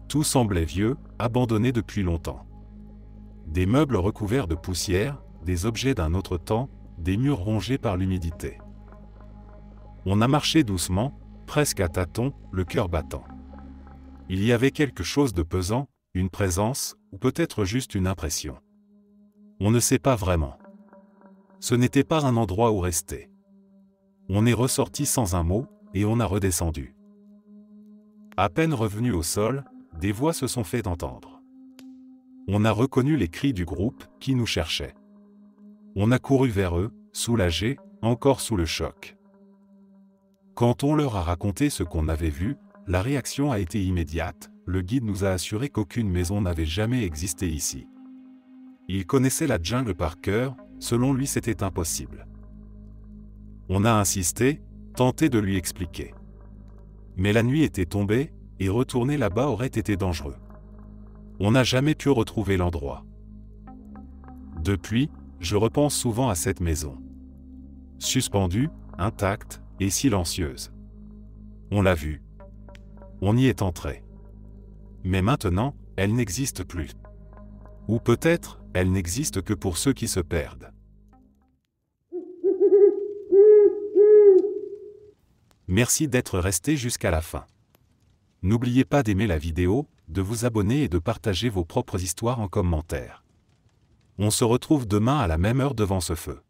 Tout semblait vieux, abandonné depuis longtemps. Des meubles recouverts de poussière, des objets d'un autre temps, des murs rongés par l'humidité. On a marché doucement, presque à tâtons, le cœur battant. Il y avait quelque chose de pesant, une présence, ou peut-être juste une impression. On ne sait pas vraiment. Ce n'était pas un endroit où rester. On est ressorti sans un mot, et on a redescendu. À peine revenu au sol, des voix se sont fait entendre. On a reconnu les cris du groupe, qui nous cherchait. On a couru vers eux, soulagés, encore sous le choc. Quand on leur a raconté ce qu'on avait vu, la réaction a été immédiate, le guide nous a assuré qu'aucune maison n'avait jamais existé ici. Il connaissait la jungle par cœur, selon lui c'était impossible. On a insisté, tenté de lui expliquer. Mais la nuit était tombée, et retourner là-bas aurait été dangereux. On n'a jamais pu retrouver l'endroit. Depuis, je repense souvent à cette maison. Suspendue, intacte et silencieuse. On l'a vue. On y est entré. Mais maintenant, elle n'existe plus. Ou peut-être, elle n'existe que pour ceux qui se perdent. Merci d'être resté jusqu'à la fin. N'oubliez pas d'aimer la vidéo, de vous abonner et de partager vos propres histoires en commentaire. On se retrouve demain à la même heure devant ce feu.